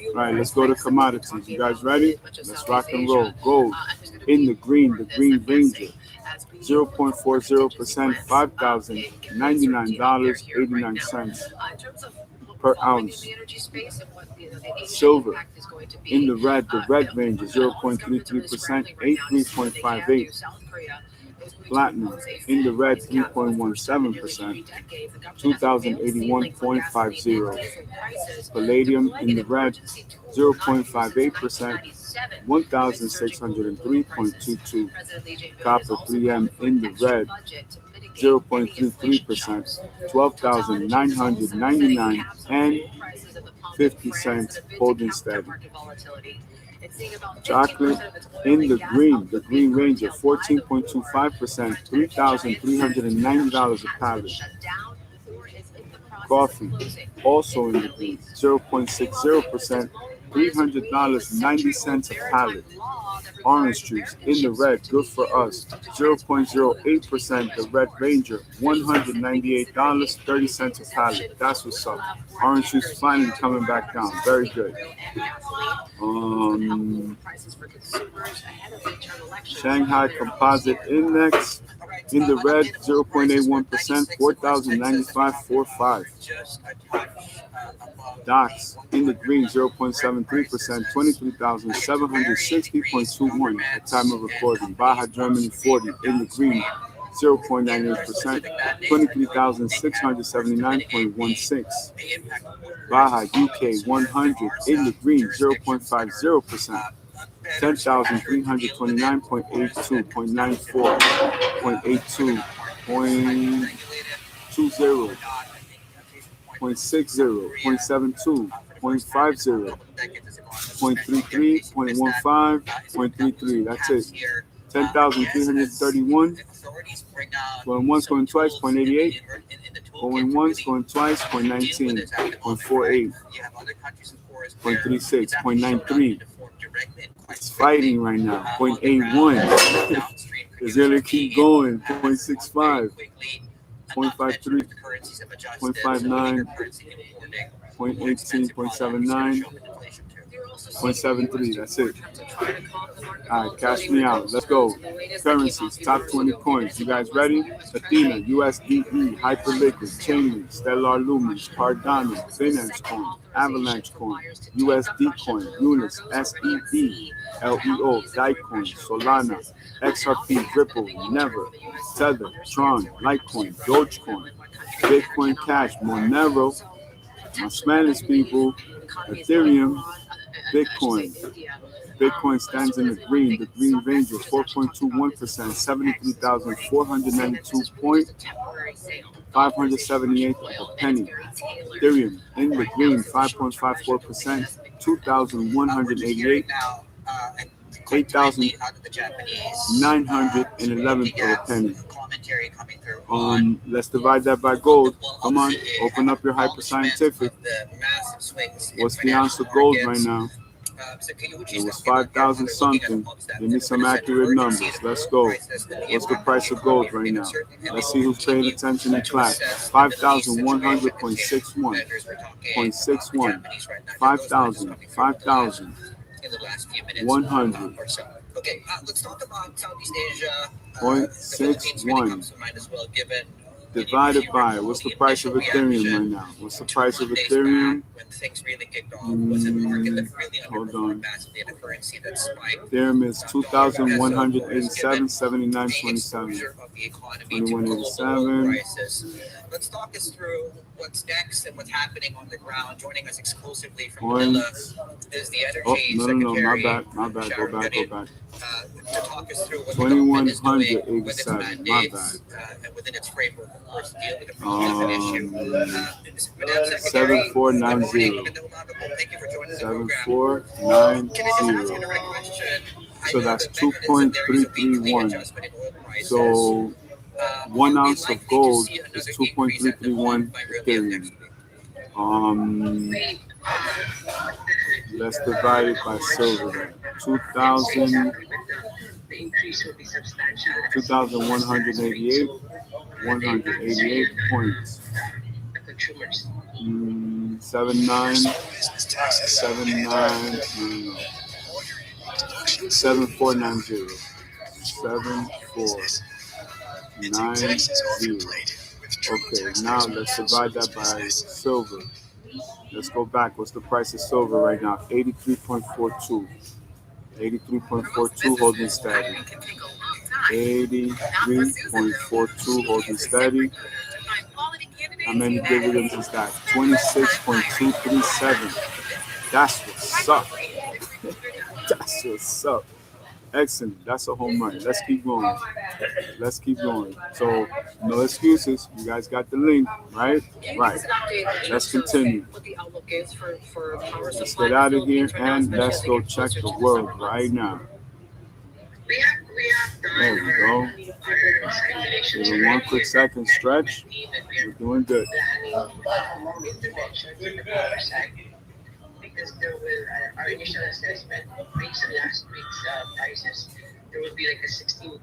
All right, let's go to commodities. You guys ready? Let's rock and roll. Gold in the Green Ranger, 0.40%, $5,099.89 per ounce. Silver in the Red Ranger, 0.33%, $83.58. Platinum in the red, 3.17%, $2,081.50. Palladium in the red, 0.58%, $1,603.22. Copper 3M in the red, 0.33%, $12,999.50, holding steady. Chocolate in the Green Ranger, 14.25%, $3,390 a pallet. Coffee, also in the green, 0.60%, $300.90 a pallet. Orange juice in the red, good for us, 0.08%, the Red Ranger, $198.30 a pallet. That's what's up. Orange juice finally coming back down. Very good. Shanghai Composite Index in the red, 0.81%, 4,095.45. DAX in the green, 0.73%, 23,760.21 at time of recording. Baja Germany 40 in the green, 0.98%, 23,679.16. Baja UK 100 in the green, 0.50%, 10,329.82.94, 0.82, 0.20, 0.60, 0.72, 0.50, 0.33, 0.15, 0.33. That's it. 10,331. Going once, going twice, 0.88. Going once, going twice, 0.19, 0.48, 0.36, 0.93. It's fighting right now. 0.81. It's gonna keep going. 0.65, 0.53, 0.59, 0.18, 0.79, 0.73. That's it. All right, cash me out. Let's go. Currencies, top 20 coins. You guys ready? Athena, USDE, Hyperliquid, Chainlink, Stellar Lumens, Cardano, Binance Coin, Avalanche Coin, USD Coin, Unis, SED, LEO, Ditecoin, Solana, XRP, Ripple, Never, Tether, Tron, Litecoin, Dogecoin, Bitcoin Cash, Monero, my Spanish people, Ethereum, Bitcoin. Bitcoin stands in the Green Ranger, 4.21%, 73,492.578 of a penny. Ethereum in the green, 5.54%, 2,188, 8,911 of a penny. Let's divide that by gold. Come on, open up your hyper scientific. What's the ounce of gold right now? It was 5,000 something. Give me some accurate numbers. Let's go. What's the price of gold right now? Let's see who's paying attention in class. 5,100.61. 0.61. 5,000. 5,000. 100. Okay, let's talk about Southeast Asia. 0.61 divided by, what's the price of Ethereum right now? What's the price of Ethereum? When things really kicked off, was a market that really Hold underperformed on. massively in a currency that spiked. Ethereum is 2,187, 79.27. Exposure of the economy to 2187. prices. Let's talk us through what's next and what's happening on the ground. Joining us exclusively from Manila is the energy secretary. My bad. Go back. To talk us through what the government is doing with its 2187. My mandates bad. and within its framework, of course, to deal with the problem issue. Madam Secretary, 7490. thank you for joining the program. 7490. Can I just ask you a direct question? So that's 2.331. So 1 ounce of gold is 2.331 Ethereum. Let's divide it by silver. 2,188. 188 points. 79. 7490. 7490. Okay, now let's divide that by silver. Let's go back. What's the price of silver right now? 83.42. 83.42 holding steady. 83.42 holding steady. How many dividends is that? 26.237. That's what's up. That's what's up. Excellent. That's a home run. Let's keep going. Let's keep going. So, no excuses. You guys got the link, right? Right. Let's continue. Let's get out of here and let's go check the world right now. There we go. Give it 1 quick second stretch. We're doing good. Because there will, our initial assessment based on last week's prices, there will be like a 16%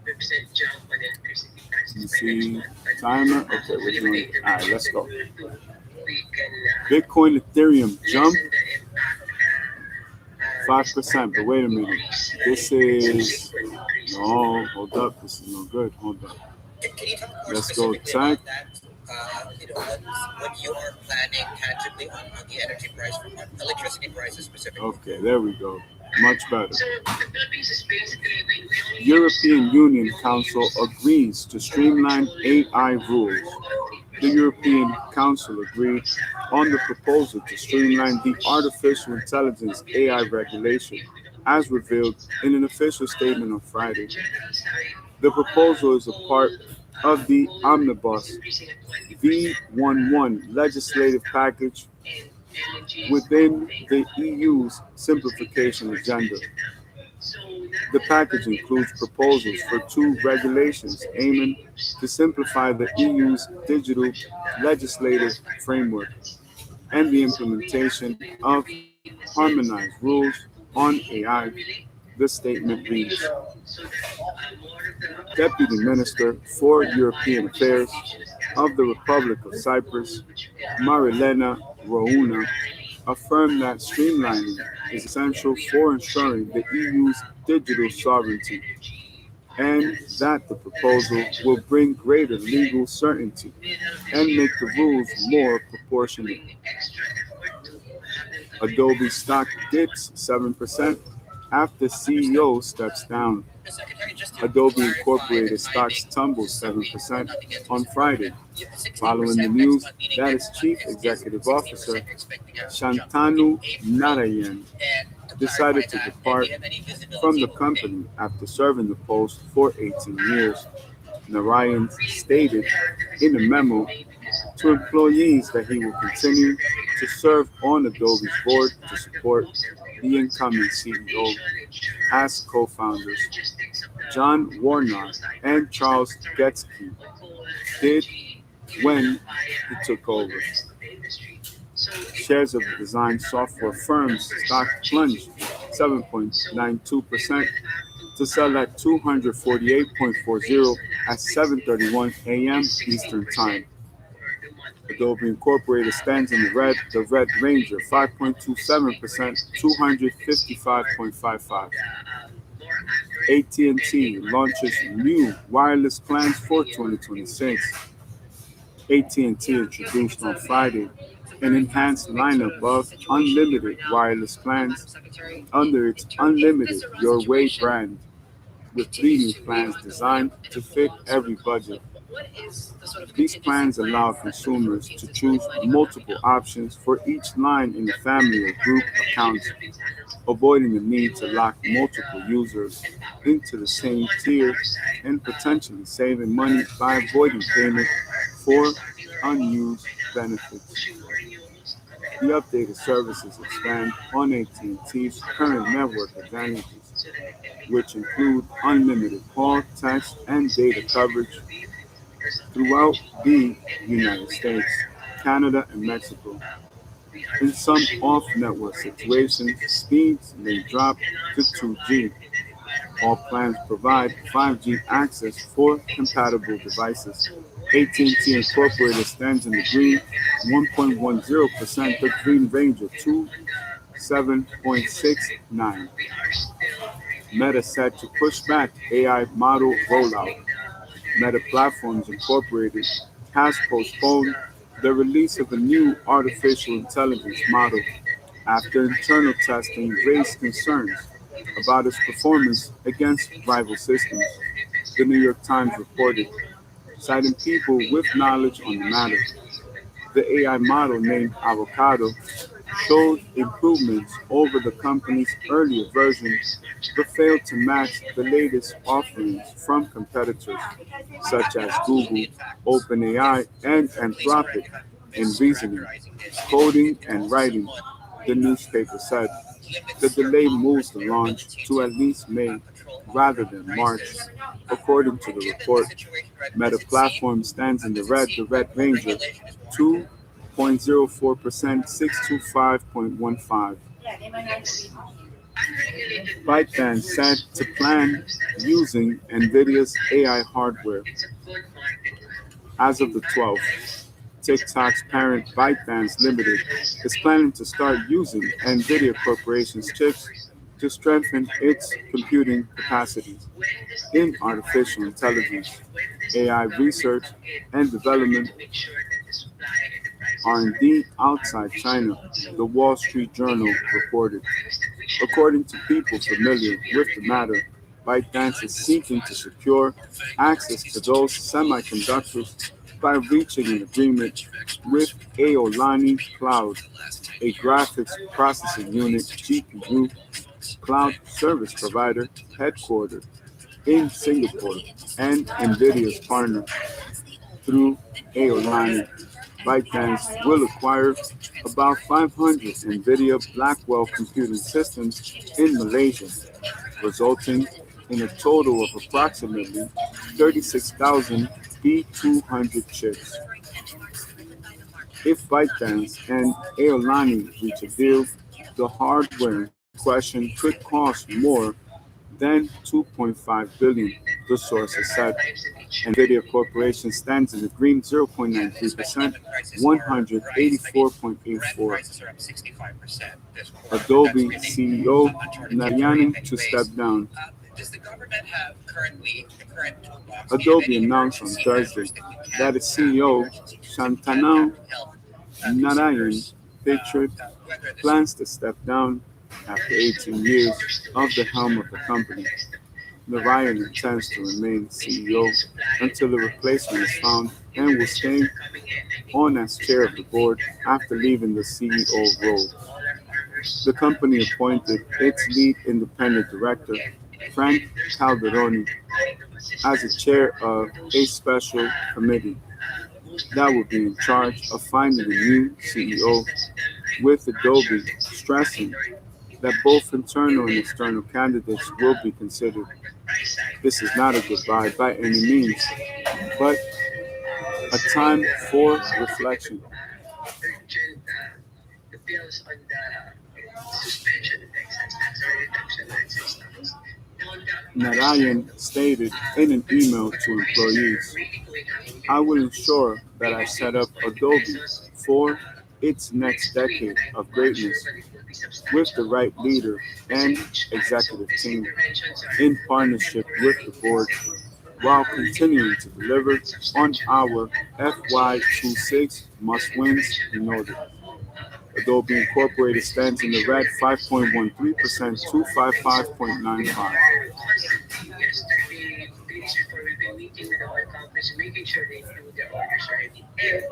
jump on electricity prices. You see timer? Okay, we're doing it. All right, let's go. Bitcoin, Ethereum jump 5%. But wait a minute. This is no. Hold up. This is no good. Hold up. Let's go check. What you are planning tangibly on the energy price, on electricity prices specifically. Okay, there we go. Much better. European Union Council agrees to streamline AI rules. The European Council agreed on the proposal to streamline the artificial intelligence AI regulation, as revealed in an official statement on Friday. The proposal is a part of the Omnibus V11 legislative package within the EU's simplification agenda. The package includes proposals for 2 regulations aiming to simplify the EU's digital legislative framework and the implementation of harmonized rules on AI. The statement reads: Deputy Minister for European Affairs of the Republic of Cyprus, Marilena Rouna, affirmed that streamlining is essential for ensuring the EU's digital sovereignty, and that the proposal will bring greater legal certainty and make the rules more proportionate. Adobe stock dips 7% after CEO steps down. Adobe Incorporated stocks tumbled 7% on Friday, following the news that its chief executive officer, Shantanu Narayan, decided to depart from the company after serving the post for 18 years. Narayan stated in a memo to employees that he will continue to serve on Adobe's board to support the incoming CEO as co-founders. John Warnock and Charles Getsky did when he took over. Shares of the design software firm's stock plunged 7.92% to sell at 248.40 at 7:31 a.m. Eastern Time. Adobe Incorporated stands in the red Ranger 5.27%, 255.55. AT&T launches new wireless plans for 2026. AT&T introduced on Friday an enhanced lineup of unlimited wireless plans under its Unlimited Your Way brand, with three new plans designed to fit every budget. These plans allow consumers to choose multiple options for each line in the family or group accounts, avoiding the need to lock multiple users into the same tier and potentially saving money by avoiding payment for unused benefits. The updated services expand on AT&T's current network advantages, which include unlimited call, text, and data coverage throughout the United States, Canada, and Mexico. In some off-network situations, speeds may drop to 2G. All plans provide 5G access for compatible devices. AT&T Incorporated stands in the green 1.10%, the green range of 7.69. Meta set to push back AI model rollout. Meta Platforms Incorporated has postponed the release of a new artificial intelligence model after internal testing raised concerns about its performance against rival systems, the New York Times reported, citing people with knowledge on the matter. The AI model named Avocado showed improvements over the company's earlier version, but failed to match the latest offerings from competitors such as Google, OpenAI, and Anthropic in reasoning, coding, and writing, the newspaper said. The delay moves the launch to at least May rather than March, according to the report. Meta Platform stands in the red Ranger, 2.04%, 625.15. ByteDance said to plan using NVIDIA's AI hardware. As of the 12th, TikTok's parent ByteDance Limited is planning to start using NVIDIA Corporation's chips to strengthen its computing capacity in artificial intelligence, AI research and development, R&D outside China, the Wall Street Journal reported. According to people familiar with the matter, ByteDance is seeking to secure access to those semiconductors by reaching an agreement with Aolani Cloud, a graphics processing unit GPU cloud service provider headquartered in Singapore and NVIDIA's partner. Through Aolani, ByteDance will acquire about 500 NVIDIA Blackwell computing systems in Malaysia, resulting in a total of approximately 36,000 B200 chips. If ByteDance and Aolani reach a deal, the hardware in question could cost more than 2.5 billion, the sources said. NVIDIA Corporation stands in the green 0.93%, 184.84. Adobe CEO Narayanan to step down. Adobe announced on Thursday that its CEO Shantanu Narayan Patriot plans to step down after 18 years of the helm of the company. Narayan intends to remain CEO until a replacement is found and will stay on as chair of the board after leaving the CEO role. The company appointed its lead independent director, Frank Calderoni, as the chair of a special committee that will be in charge of finding a new CEO, with Adobe stressing that both internal and external candidates will be considered. This is not a goodbye by any means, but a time for reflection. Narayan stated in an email to employees, "I will ensure that I set up Adobe for its next decade of greatness with the right leader and executive team in partnership with the board while continuing to deliver on our FY26 must-wins, he noted. Adobe Incorporated stands in the red 5.13% to 55.95. Yesterday, we've been meeting with our companies, making sure they do their orders already. And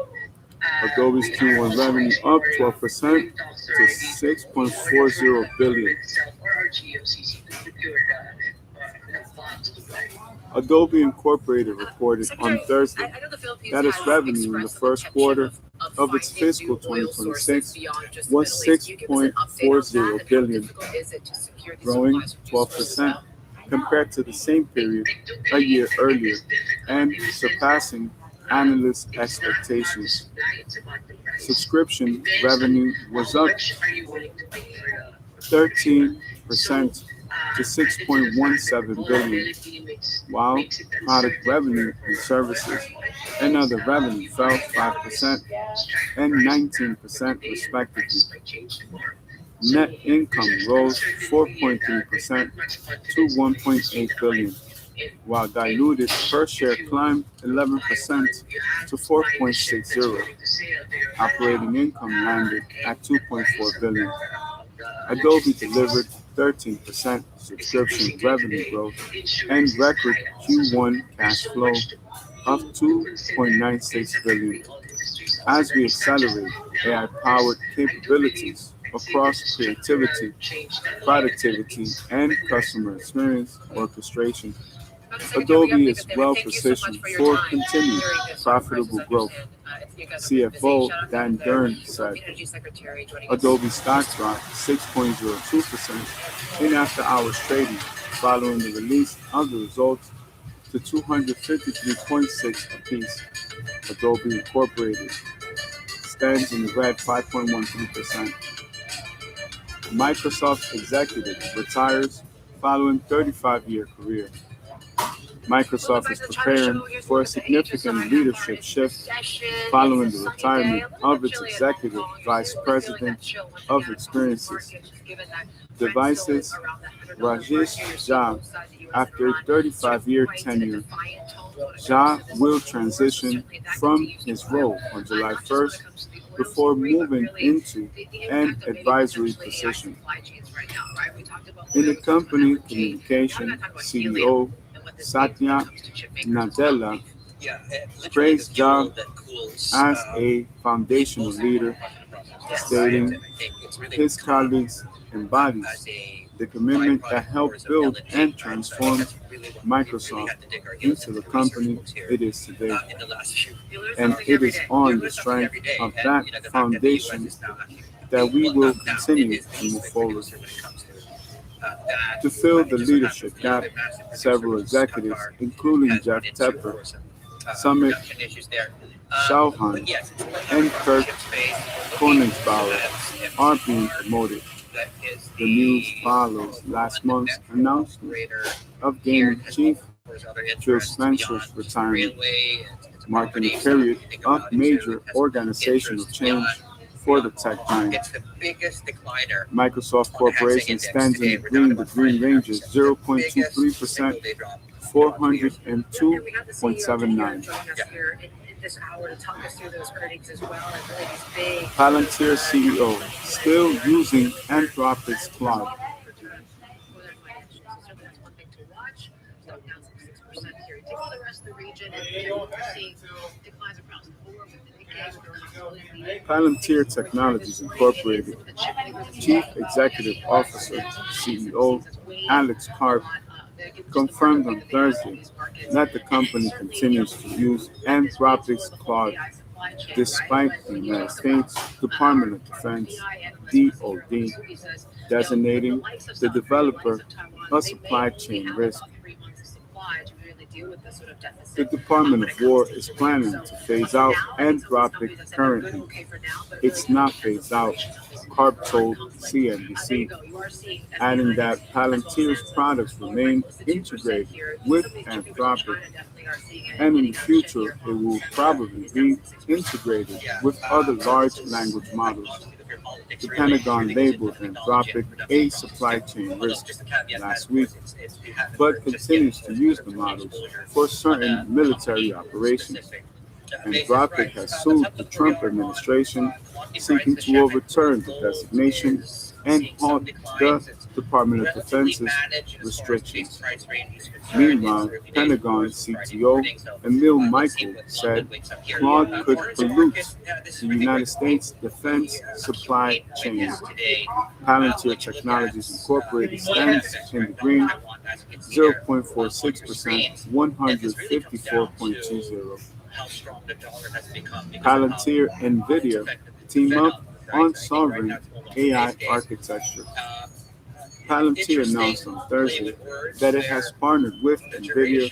Adobe's Q1 revenue up 12% to 6.40 billion. Adobe Incorporated reported on Thursday that its revenue in the first quarter of its fiscal 2026 was 6.40 billion, growing 12% compared to the same period a year earlier and surpassing analyst expectations. Subscription revenue was up 13% to 6.17 billion, while product revenue and services and other revenue fell 5% and 19% respectively. Net income rose 4.3% to 1.8 billion, while diluted per share climbed 11% to 4.60. Operating income landed at 2.4 billion. Adobe delivered 13% subscription revenue growth and record Q1 cash flow of 2.96 billion as we accelerate AI-powered capabilities across creativity, productivity, and customer experience orchestration. Adobe is well positioned for continued profitable growth. CFO Dan Dern said. Adobe stock dropped 6.02% in after-hours trading following the release of the results to 253.6 apiece. Adobe Incorporated stands in the red 5.13%. Microsoft executive retires following 35-year career. Microsoft is preparing for a significant leadership shift following the retirement of its executive vice president of experiences devices, Rajesh Jha. After a 35-year tenure, Jha will transition from his role on July 1st before moving into an advisory position. In the company communication, CEO Satya Nadella praised Jha as a foundational leader, stating his colleagues embodies the commitment that helped build and transform Microsoft into the company it is today. And it is on the strength of that foundation that we will continue to move forward. To fill the leadership gap, several executives, including Jeff Tepper, Sumit Chauhan, and Kirk Koenigsbauer, are being promoted. The news follows last month's announcement of gaming chief Phil Spencer's retirement, marking a period of major organizational change for the tech giant. Microsoft Corporation stands in the green ranges 0.23%, 402.79. This hour to talk us through those earnings as well and really these big Palantir CEO still using Anthropic's Claude. Palantir Technologies Incorporated Chief Executive Officer CEO Alex Karp confirmed on Thursday that the company continues to use Anthropic's Claude despite the United States Department of Defense (DoD) designating the developer a supply chain risk. The Department of War is planning to phase out Anthropic currently. It's not phased out, Karp told CNBC, adding that Palantir's products remain integrated with Anthropic, and in the future it will probably be integrated with other large language models. The Pentagon labeled Anthropic a supply chain risk last week, but continues to use the models for certain military operations. Anthropic has sued the Trump administration, seeking to overturn the designation and halt the Department of Defense's restrictions. Meanwhile, Pentagon CTO Emil Michael said Claude could pollute the United States defense supply chain. Palantir Technologies Incorporated stands in the green, 0.46%, 154.20. Palantir and NVIDIA team up on sovereign AI architecture. Palantir announced on Thursday that it has partnered with NVIDIA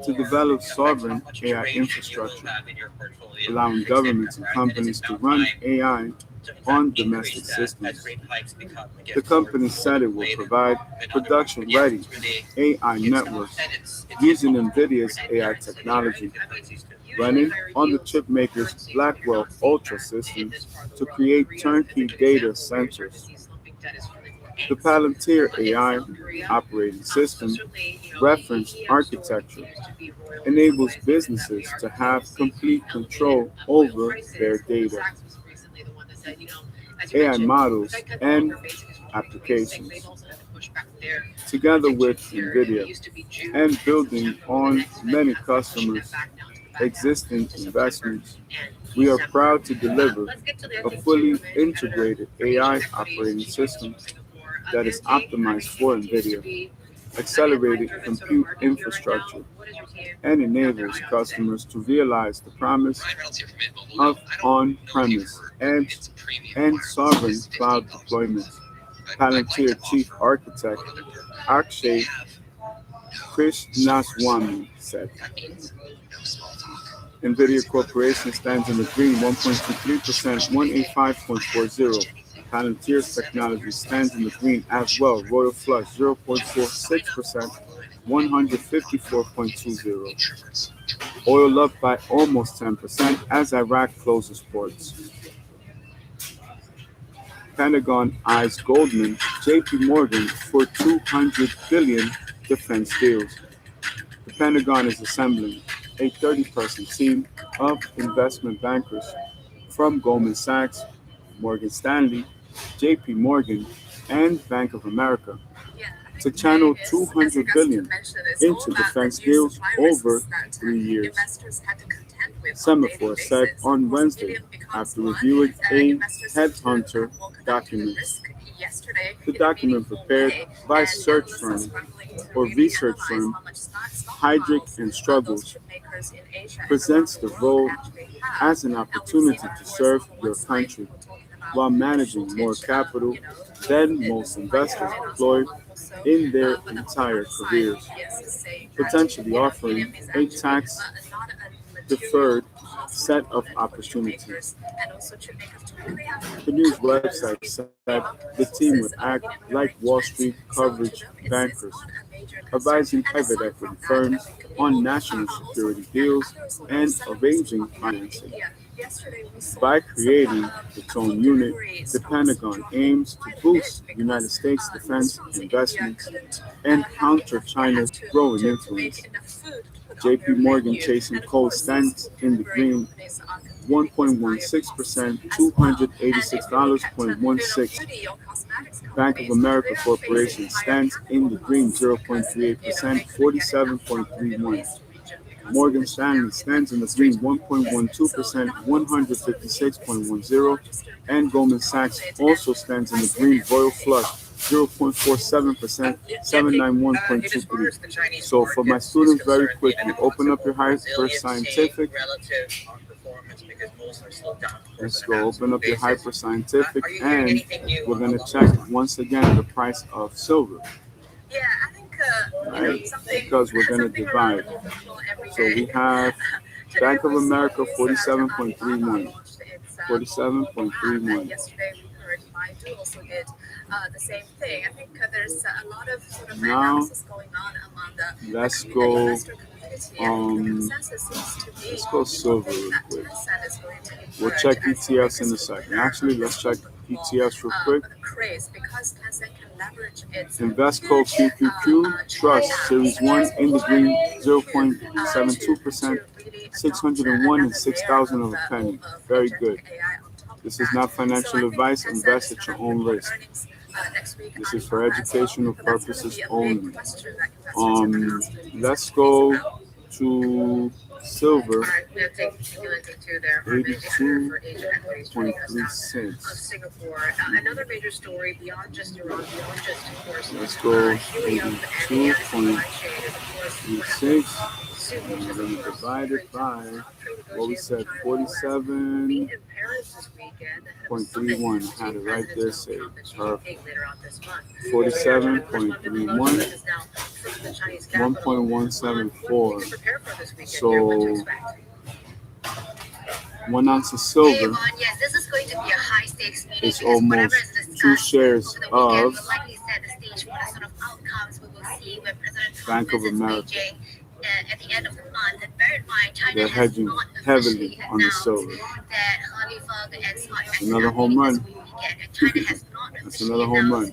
to develop sovereign AI infrastructure, allowing governments and companies to run AI on domestic systems. The company said it will provide production-ready AI networks using NVIDIA's AI technology, running on the chipmaker's Blackwell Ultra systems to create turnkey data centers. The Palantir AI operating system reference architecture enables businesses to have complete control over their data, AI models, and applications. Together with NVIDIA and building on many customers' existing investments, we are proud to deliver a fully integrated AI operating system that is optimized for NVIDIA, accelerated compute infrastructure, and enables customers to realize the promise of on-premise, edge, and sovereign cloud deployments. Palantir Chief Architect Akshay Krishnaswamy said. NVIDIA Corporation stands in the green, 1.23%, 185.40. Palantir's technology stands in the green as well, Royal Flush, 0.46%, 154.20. Oil up by almost 10% as Iraq closes ports. Pentagon eyes Goldman, JP Morgan for $200 billion defense deals. The Pentagon is assembling a 30-person team of investment bankers from Goldman Sachs, Morgan Stanley, JP Morgan, and Bank of America to channel $200 billion into defense deals over 3 years. Semaphore said on Wednesday after reviewing a headhunter document. The document prepared by search firm or research firm Heidrick and Struggles presents the role as an opportunity to serve your country while managing more capital than most investors deploy in their entire careers, potentially offering a tax deferred set of opportunities. The news website said the team would act like Wall Street coverage bankers, advising private equity firms on national security deals and arranging financing. By creating its own unit, the Pentagon aims to boost United States defense investments and counter China's growing influence. JP Morgan Chase & Co. stands in the green, 1.16%, $286.16. Bank of America Corporation stands in the green, 0.38%, $47.31. Morgan Stanley stands in the green, 1.12%, $156.10. And Goldman Sachs also stands in the green, Royal Flush, 0.47%, $791.23. So for my students, very quickly, open up your Hyper Scientific. Let's go open up your Hyper Scientific, and we're going to check once again the price of silver. Right? Because we're going to divide. So we have Bank of America 47.31. 47.31. The same thing. I think there's a lot of sort of now, analysis going on among the let's go investor community. And the consensus seems to be let's go silver real quick. We'll check ETFs in a second. Actually, let's check ETFs real quick. Chris, because Tencent can leverage its Investco QQQ Trust Series 1 in the green 0.72%, 601 and 6,000 of a penny. Very good. This is not financial advice. Invest at your own risk. This is for educational purposes only. Let's go to silver. 82.3 cents. Another major story beyond just Iran, beyond just, of course, Let's go 82.36. And we're going to divide it by what we said, 47.31. I had it right there saved. Perfect. 47.31. 1.174. So 1 ounce of silver is almost 2 shares of Bank of America. At the end of the month, and bear in mind, China They're hedging heavily on the silver. Another home run. That's another home run.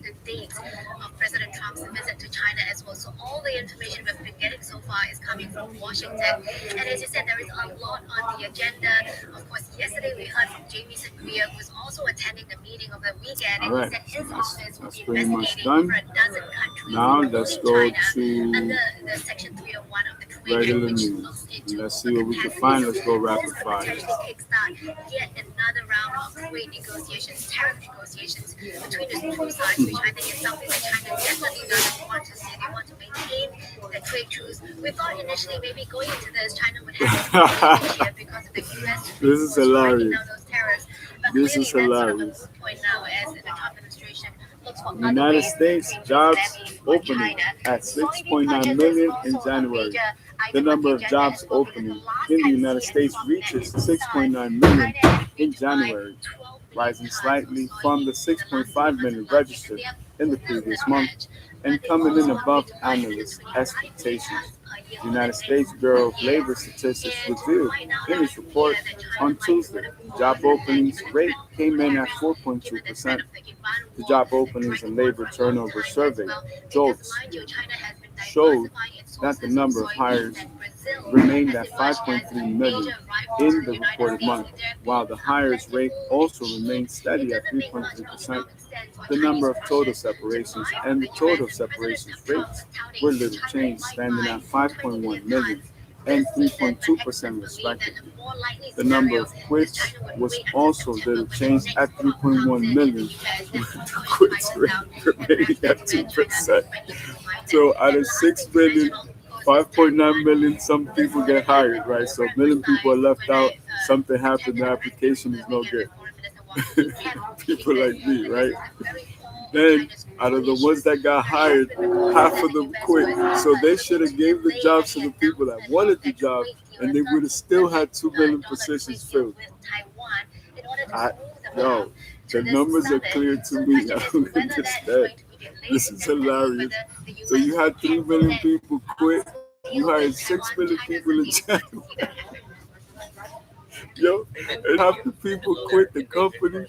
President Trump's visit to China as well. So all the information we've been getting so far is coming from Washington. And as you said, there is a lot on the agenda. Of course, yesterday we heard from Jamie Korea, who is also attending the meeting of the weekend. And Alright, he said his office will that's be pretty much investigating done. over a dozen countries, Now let's go including China, under to the Section 301 of the Trade Act, regular which news. looks And into let's see what we can find. Let's go rapid fire. potentially kickstart yet another round of trade negotiations, tariff negotiations between the two sides, which I think is something that China definitely doesn't want to see. They want to maintain the trade truce. We thought initially maybe going into this, China would have to because of the U.S. This is hilarious. down those tariffs. But This clearly is that's sort of a hilarious. moot point now as the Trump administration looks for other United ways States to jobs levy on opening China. at 6.9 million in January. The number of jobs opening in the United States reaches 6.9 million in January, rising slightly from the 6.5 million registered in the previous month and coming in above analyst expectations. The United States Bureau of Labor Statistics revealed in its report on Tuesday the job openings rate came in at 4.2%. The job openings and labor turnover survey, JOLTS, showed that the number of hires remained at 5.3 million in the reported month, while the hires rate also remained steady at 3.3%. The number of total separations and the total separations rates were little changed, standing at 5.1 million and 3.2% respectively. The number of quits was also little changed at 3.1 million, with the quits rate remaining at 2%. So out of 6 million, 5.9 million, some people get hired, right? So a million people are left out. Something happened, the application is no good. People like me, right? Then out of the ones that got hired, half of them quit. So they should have gave the jobs to the people that wanted the job, and they would have still had 2 million positions filled. Yo, the numbers are clear to me. I don't understand. This is hilarious. So you had 3 million people quit. You hired 6 million people in January. Yo, and half the people quit the company.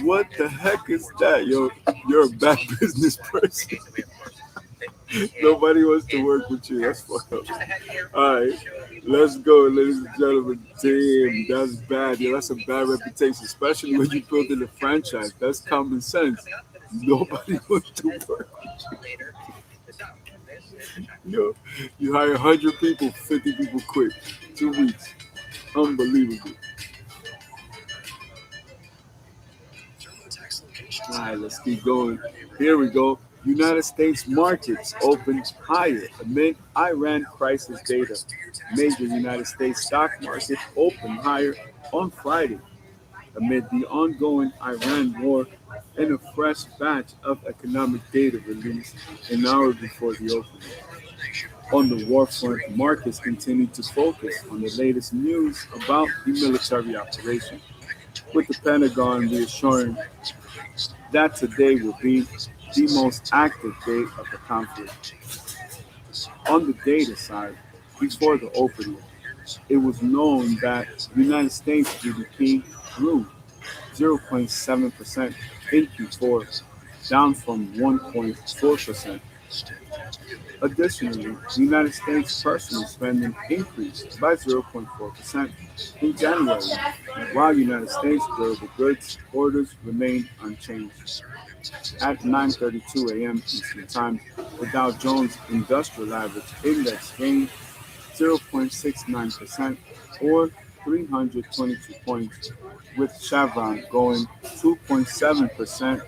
What the heck is that, yo? You're a bad business person. Nobody wants to work with you. That's fucked up. All right, let's go, ladies and gentlemen. Damn, that's bad. Yo, that's a bad reputation, especially when you build in a franchise. That's common sense. Nobody wants to work with you. Yo, you hire 100 people, 50 people quit. 2 weeks. Unbelievable. All right, let's keep going. Here we go. United States markets opened higher amid Iran crisis data. Major United States stock market opened higher on Friday amid the ongoing Iran war and a fresh batch of economic data released an hour before the opening. On the war front, markets continue to focus on the latest news about the military operation, with the Pentagon reassuring that today will be the most active day of the conflict. On the data side, before the opening, it was known that United States GDP grew 0.7% in Q4, down from 1.4%. Additionally, the United States personal spending increased by 0.4% in January, while United States durable goods orders remained unchanged. At 9:32 a.m. Eastern Time, the Dow Jones Industrial Average Index gained 0.69% or 322 points, with Chevron going 2.70%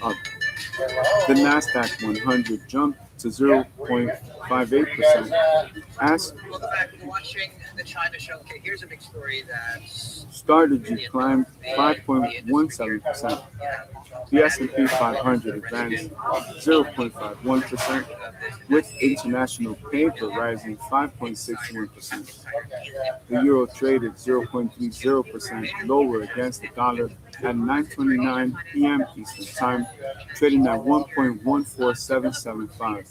up. The Nasdaq 100 jumped to 0.58% as Strategy climbed 5.17%. The S&P 500 advanced 0.51%, with international paper rising 5.61%. The euro traded 0.30% lower against the dollar at 9:29 p.m. Eastern Time, trading at 1.14775.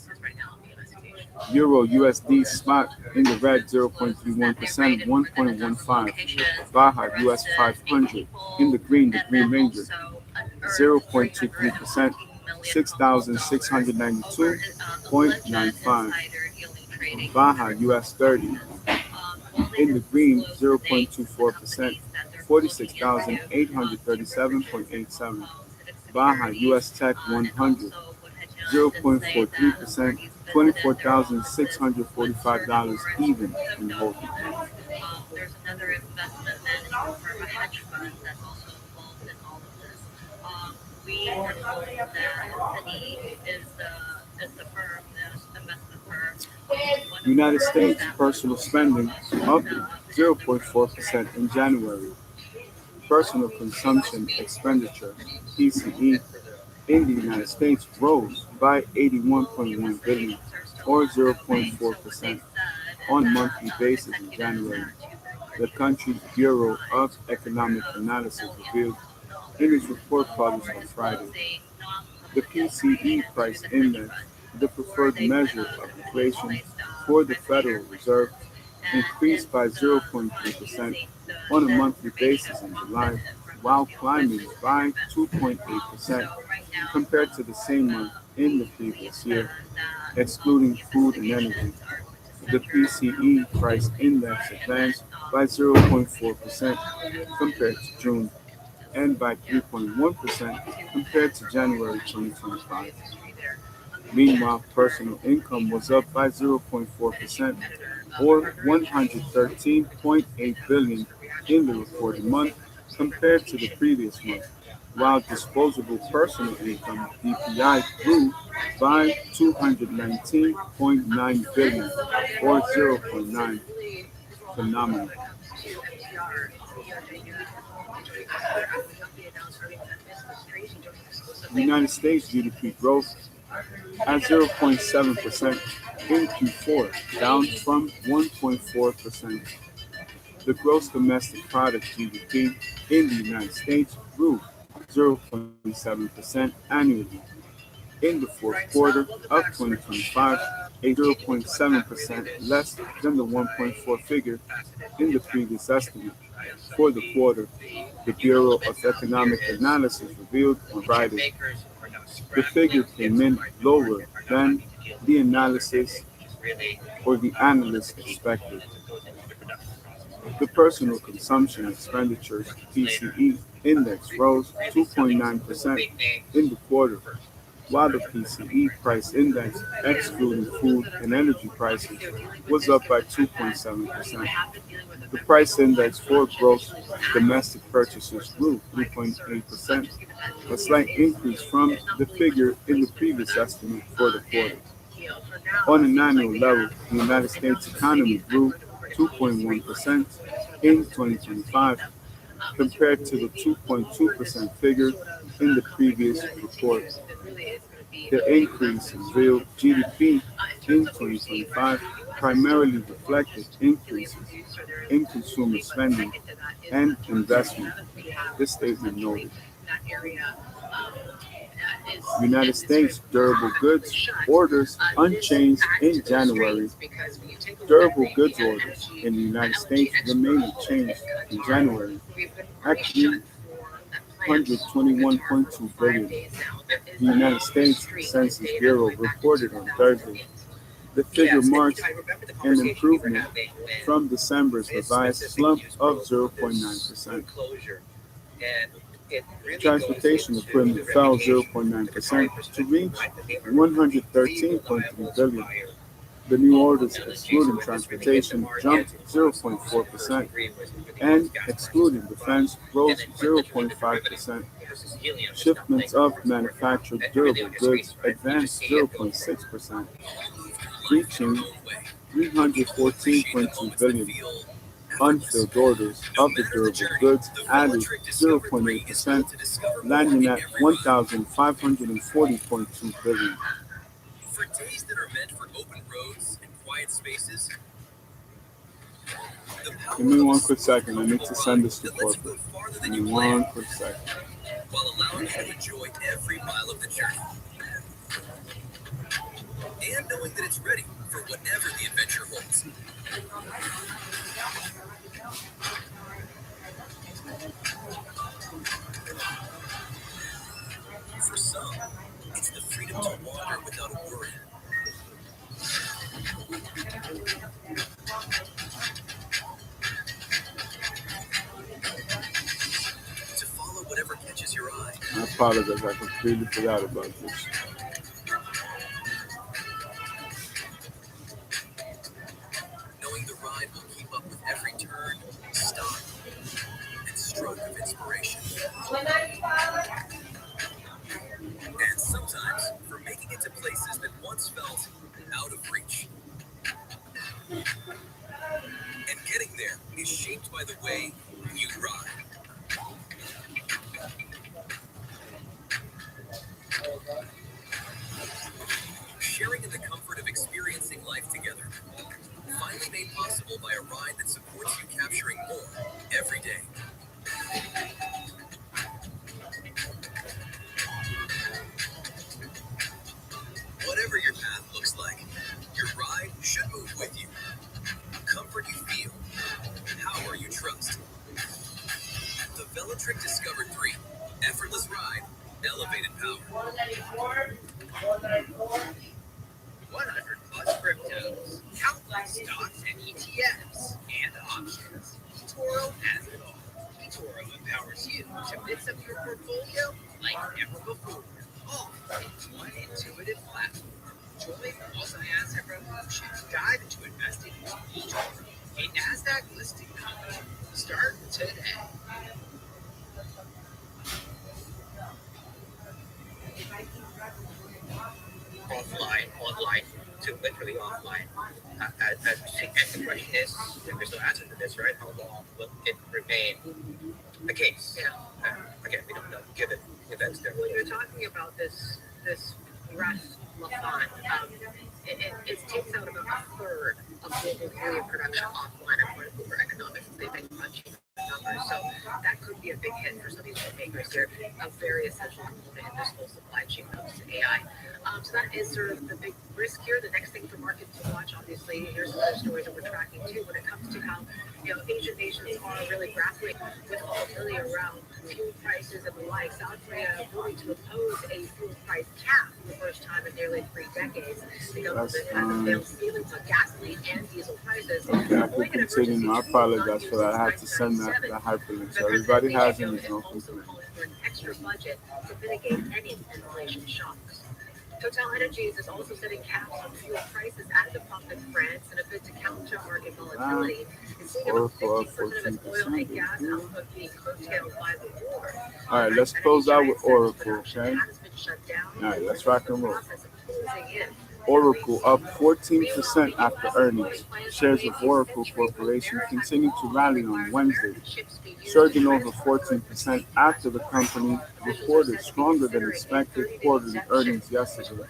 Euro USD spot in the red 0.31%, 1.15. Baja US 500 in the green Ranger 0.23%, 6,692.95. Baja US 30 in the green 0.24%, 46,837.87. Baja US Tech 100 0.43%, $24,645 even in holding. There's another investment management firm, a hedge fund that's also involved in all of this. We were told that Citi is the firm, this investment firm. United States personal spending up 0.4% in January. Personal consumption expenditure (PCE) in the United States rose by 81.1 billion, or 0.4%, on a monthly basis in January. The country's Bureau of Economic Analysis revealed in its report published on Friday. The PCE price index, the preferred measure of inflation for the Federal Reserve, increased by 0.3% on a monthly basis in July, while climbing by 2.8% compared to the same month in the previous year, excluding food and energy. The PCE price index advanced by 0.4% compared to June and by 3.1% compared to January 2025. Meanwhile, personal income was up by 0.4% or 113.8 billion in the reported month compared to the previous month, while disposable personal income (DPI) grew by 219.9 billion or 0.9, phenomenal. United States GDP growth at 0.7% in Q4, down from 1.4%. The gross domestic product (GDP) in the United States grew 0.7% annually in the fourth quarter of 2025, a 0.7% less than the 1.4 figure in the previous estimate. For the quarter, the Bureau of Economic Analysis revealed on Friday. The figure came in lower than the analysis or the analysts expected. The personal consumption expenditures (PCE) index rose 2.9% in the quarter, while the PCE price index, excluding food and energy prices, was up by 2.7%. The price index for gross domestic purchases grew 3.8%, a slight increase from the figure in the previous estimate for the quarter. On an annual level, the United States economy grew 2.1% in 2025 compared to the 2.2% figure in the previous report. The increase in real GDP in 2025 primarily reflected increases in consumer spending and investment, the statement noted. United States durable goods orders unchanged in January. Durable goods orders in the United States remained unchanged in January. Actually, 121.2 billion. The United States Census Bureau reported on Thursday. The figure marks an improvement from December's revised slump of 0.9%. Transportation equipment fell 0.9% to reach 113.3 billion. The new orders excluding transportation jumped 0.4% and excluding defense rose 0.5%. Shipments of manufactured durable goods advanced 0.6%, reaching 314.2 billion. Unfilled orders of the durable goods added 0.8%, landing at 1,540.2 billion. For days that are meant for open roads and quiet spaces, Give me one quick second. I need to send this to corporate. Give me one quick second. while allowing you to enjoy every mile of the journey. And knowing that it's ready for whatever the adventure holds. For some, it's the freedom to wander without a worry. To follow whatever catches your eye. I apologize. I completely forgot about this. Knowing the ride will keep up with every turn, stop, and stroke of inspiration. And sometimes for making it to places that once felt out of reach. And getting there is shaped by the way you ride. Sharing in the comfort of experiencing life together. Finally made possible by a ride that supports you capturing more every day. Whatever your path looks like, your ride should move with you. Comfort you feel, power you trust. The Velotric Discover 3. Effortless ride, elevated power. 100 plus cryptos, countless stocks and ETFs, and options. eToro has it all. eToro empowers you to mix up your portfolio like never before. All in one intuitive platform. Join also Asset Revolution. Dive into investing with eToro, a NASDAQ listing company. Start today. Offline, online, to literally offline. And the question is, there's no answer to this, right? How long will it remain the case? Again, we don't know. Given events there. When you're talking about this Russ Lafon, it takes out about a third of global helium production offline according to Bloomberg Economics. They've been crunching the numbers, so that could be a big hit for some of these makers. They're a very essential component in this whole supply chain comes to AI. So that is sort of the big risk here. The next thing for markets to watch, obviously, here's some other stories that we're tracking too when it comes to how Asian nations are really grappling with volatility around fuel prices and the like. South Korea moving to oppose a fuel price cap for the first time in nearly 3 decades. The government has unveiled ceilings on gasoline and diesel prices. Okay, I can continue. I apologize for that. I had to send that hyperlink. So everybody has it. There's no complaint. For an extra budget to mitigate any inflation shocks. TotalEnergies is also setting caps on fuel prices at the pump in France in a bid to counter market volatility. It's seeing about 50% of its oil and gas output being curtailed by the war. All right, let's close out with Oracle, okay? All right, let's rock and roll. Oracle up 14% after earnings. Shares of Oracle Corporation continued to rally on Wednesday, surging over 14% after the company reported stronger than expected quarterly earnings yesterday.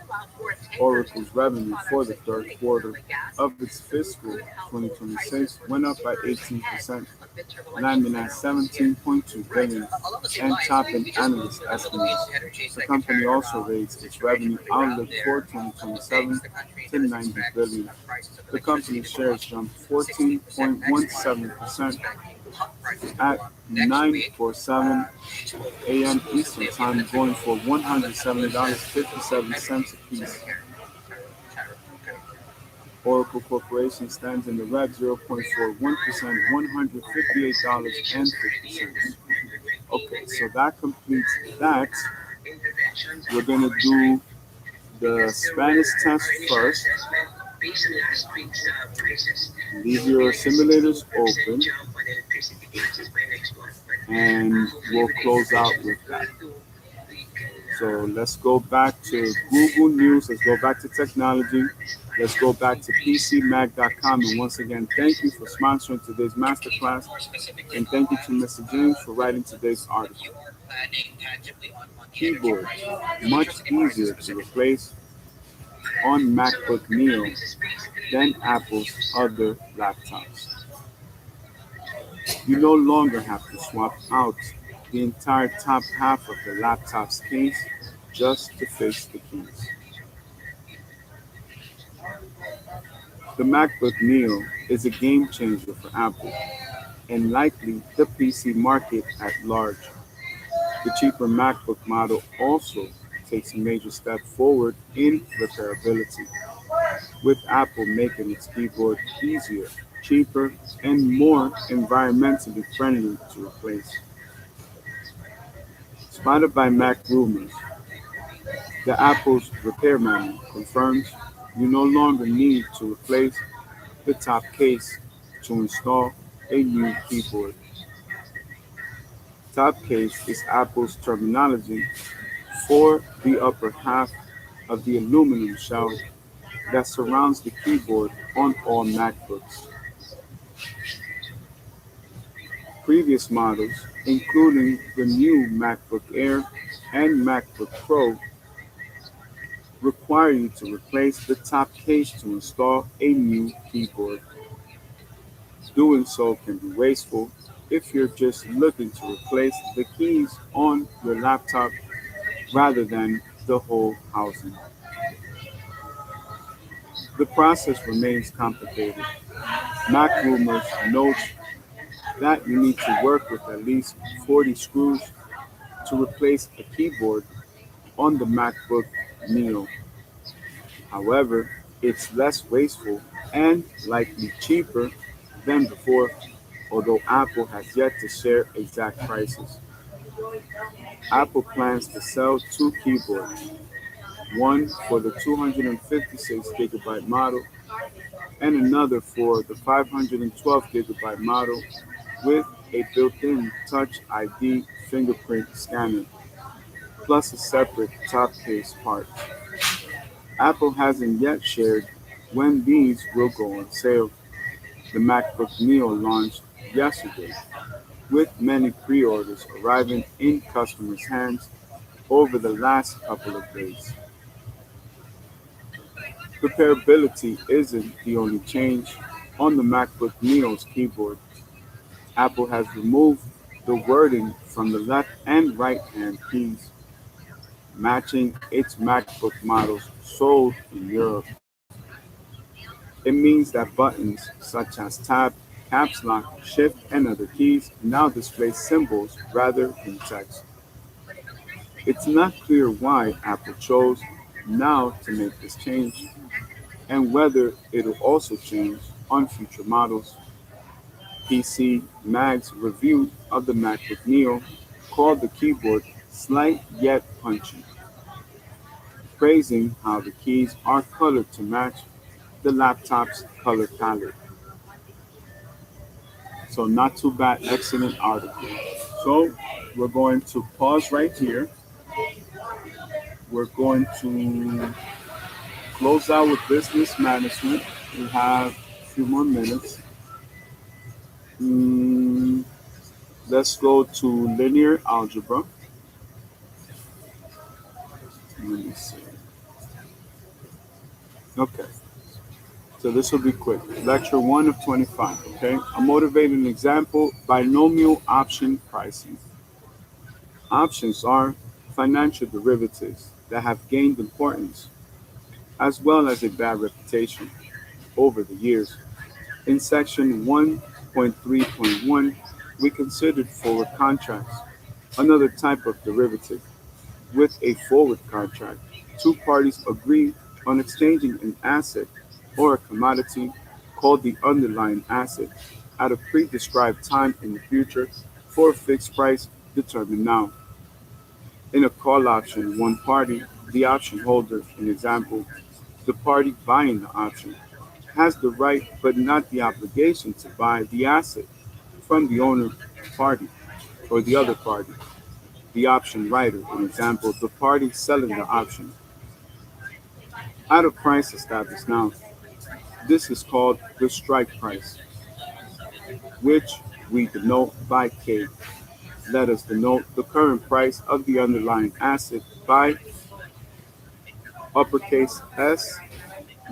Oracle's revenue for the third quarter of its fiscal 2026 went up by 18%, landing at $17.2 billion and topping analyst estimates. The company also raised its revenue outlook for 2027 to $90 billion. The company's shares jumped 14.17%, at 9:47 a.m. Eastern Time, going for $170.57 a piece. Oracle Corporation stands in the red 0.41%, $158.50. Okay, so that completes that. We're going to do the Spanish test first. Leave your simulators open and we'll close out with that. So let's go back to Google News. Let's go back to technology. Let's go back to PCMag.com. And once again, thank you for sponsoring today's masterclass. And thank you to Mr. James for writing today's article. Keyboard, much easier to replace on MacBook Neo than Apple's other laptops. You no longer have to swap out the entire top half of the laptop's case just to fix the keys. The MacBook Neo is a game changer for Apple and likely the PC market at large. The cheaper MacBook model also takes a major step forward in repairability, with Apple making its keyboard easier, cheaper, and more environmentally friendly to replace. Spotted by Mac Rumors, the Apple's repair manual confirms you no longer need to replace the top case to install a new keyboard. Top case is Apple's terminology for the upper half of the aluminum shell that surrounds the keyboard on all MacBooks. Previous models, including the new MacBook Air and MacBook Pro, require you to replace the top case to install a new keyboard. Doing so can be wasteful if you're just looking to replace the keys on your laptop rather than the whole housing. The process remains complicated. Mac Rumors notes that you need to work with at least 40 screws to replace a keyboard on the MacBook Neo. However, it's less wasteful and likely cheaper than before, although Apple has yet to share exact prices. Apple plans to sell two keyboards, one for the 256 gigabyte model and another for the 512 gigabyte model with a built-in Touch ID fingerprint scanner, plus a separate top case part. Apple hasn't yet shared when these will go on sale. The MacBook Neo launched yesterday, with many pre-orders arriving in customers' hands over the last couple of days. Repairability isn't the only change on the MacBook Neo's keyboard. Apple has removed the wording from the left and right hand keys, matching its MacBook models sold in Europe. It means that buttons such as Tab, Caps Lock, Shift, and other keys now display symbols rather than text. It's not clear why Apple chose now to make this change and whether it'll also change on future models. PC Mag's review of the MacBook Neo called the keyboard slight yet punchy, praising how the keys are colored to match the laptop's color palette. So not too bad, excellent article. So we're going to pause right here. We're going to close out with business management. We have a few more minutes. Mm, let's go to linear algebra. Let me see. Okay, so this will be quick. Lecture 1 of 25, okay? A motivating example, binomial option pricing. Options are financial derivatives that have gained importance, as well as a bad reputation over the years. In section 1.3.1, We considered forward contracts, another type of derivative. With a forward contract, two parties agree on exchanging an asset or a commodity called the underlying asset at a pre-described time in the future for a fixed price determined now. In a call option, one party, the option holder, an example, the party buying the option, has the right but not the obligation to buy the asset from the owner party or the other party, the option writer, an example, the party selling the option, at a price established now. This is called the strike price, which we denote by K. Let us denote the current price of the underlying asset by uppercase S,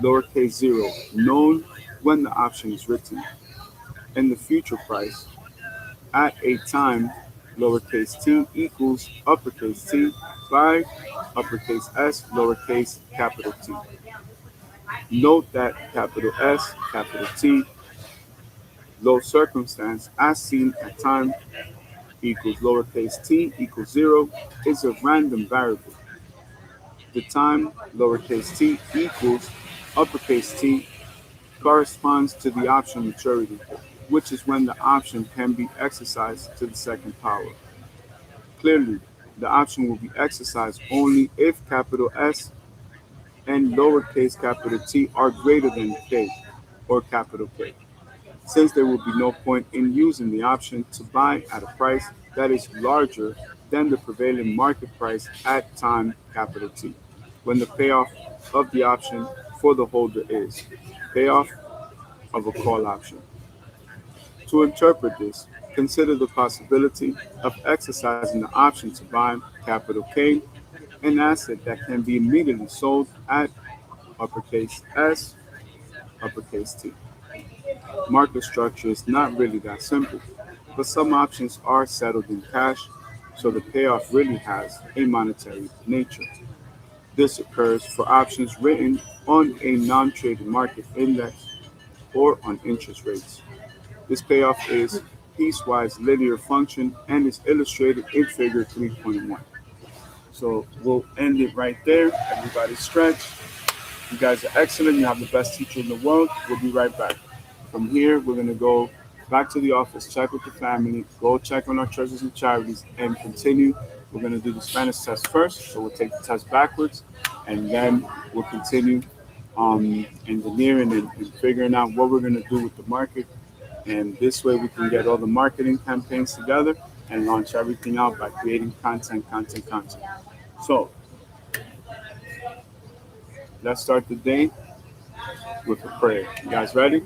lowercase 0, known when the option is written, and the future price at a time lowercase t equals uppercase T by uppercase S, lowercase capital T. Note that capital S, capital T, low circumstance as seen at time equals lowercase t equals 0 is a random variable. The time lowercase t equals uppercase T corresponds to the option maturity, which is when the option can be exercised to the second power. Clearly, the option will be exercised only if capital S and lowercase capital T are greater than K or capital K, since there will be no point in using the option to buy at a price that is larger than the prevailing market price at time capital T, when the payoff of the option for the holder is payoff of a call option. To interpret this, consider the possibility of exercising the option to buy capital K, an asset that can be immediately sold at uppercase S, uppercase T. Market structure is not really that simple, but some options are settled in cash, so the payoff really has a monetary nature. This occurs for options written on a non-traded market index or on interest rates. This payoff is piecewise linear function and is illustrated in figure 3.1. So we'll end it right there. Everybody stretch. You guys are excellent. You have the best teacher in the world. We'll be right back. From here, we're going to go back to the office, check with the family, go check on our churches and charities, and continue. We're going to do the Spanish test first, so we'll take the test backwards, and then we'll continue engineering and figuring out what we're going to do with the market. And this way, we can get all the marketing campaigns together and launch everything out by creating content. So, let's start the day with a prayer. You guys ready?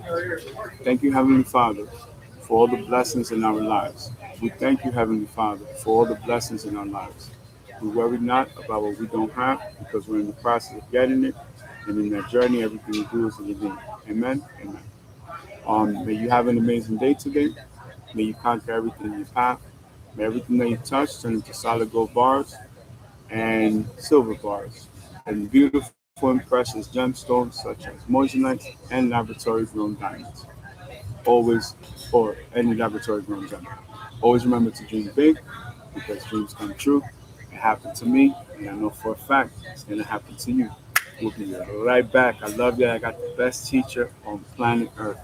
Thank you, Heavenly Father, for all the blessings in our lives. We thank you, Heavenly Father, for all the blessings in our lives. We worry not about what we don't have because we're in the process of getting it. And in that journey, everything we do is in the name. Amen. Amen. May you have an amazing day today. May you conquer everything in your path. May everything that you touch turn into solid gold bars and silver bars and beautiful and precious gemstones such as moissanite and laboratory grown diamonds. Always, or any laboratory grown diamond. Always remember to dream big because dreams come true. It happened to me, and I know for a fact it's going to happen to you. We'll be right back. I love you. I got the best teacher on planet Earth.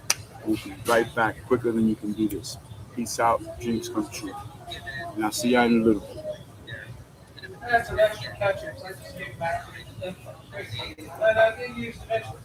We'll be right back quicker than you can do this. Peace out. Dreams come true. And I'll see you in a little bit. That's an extra touch. It's like a stick back. But I did use an extra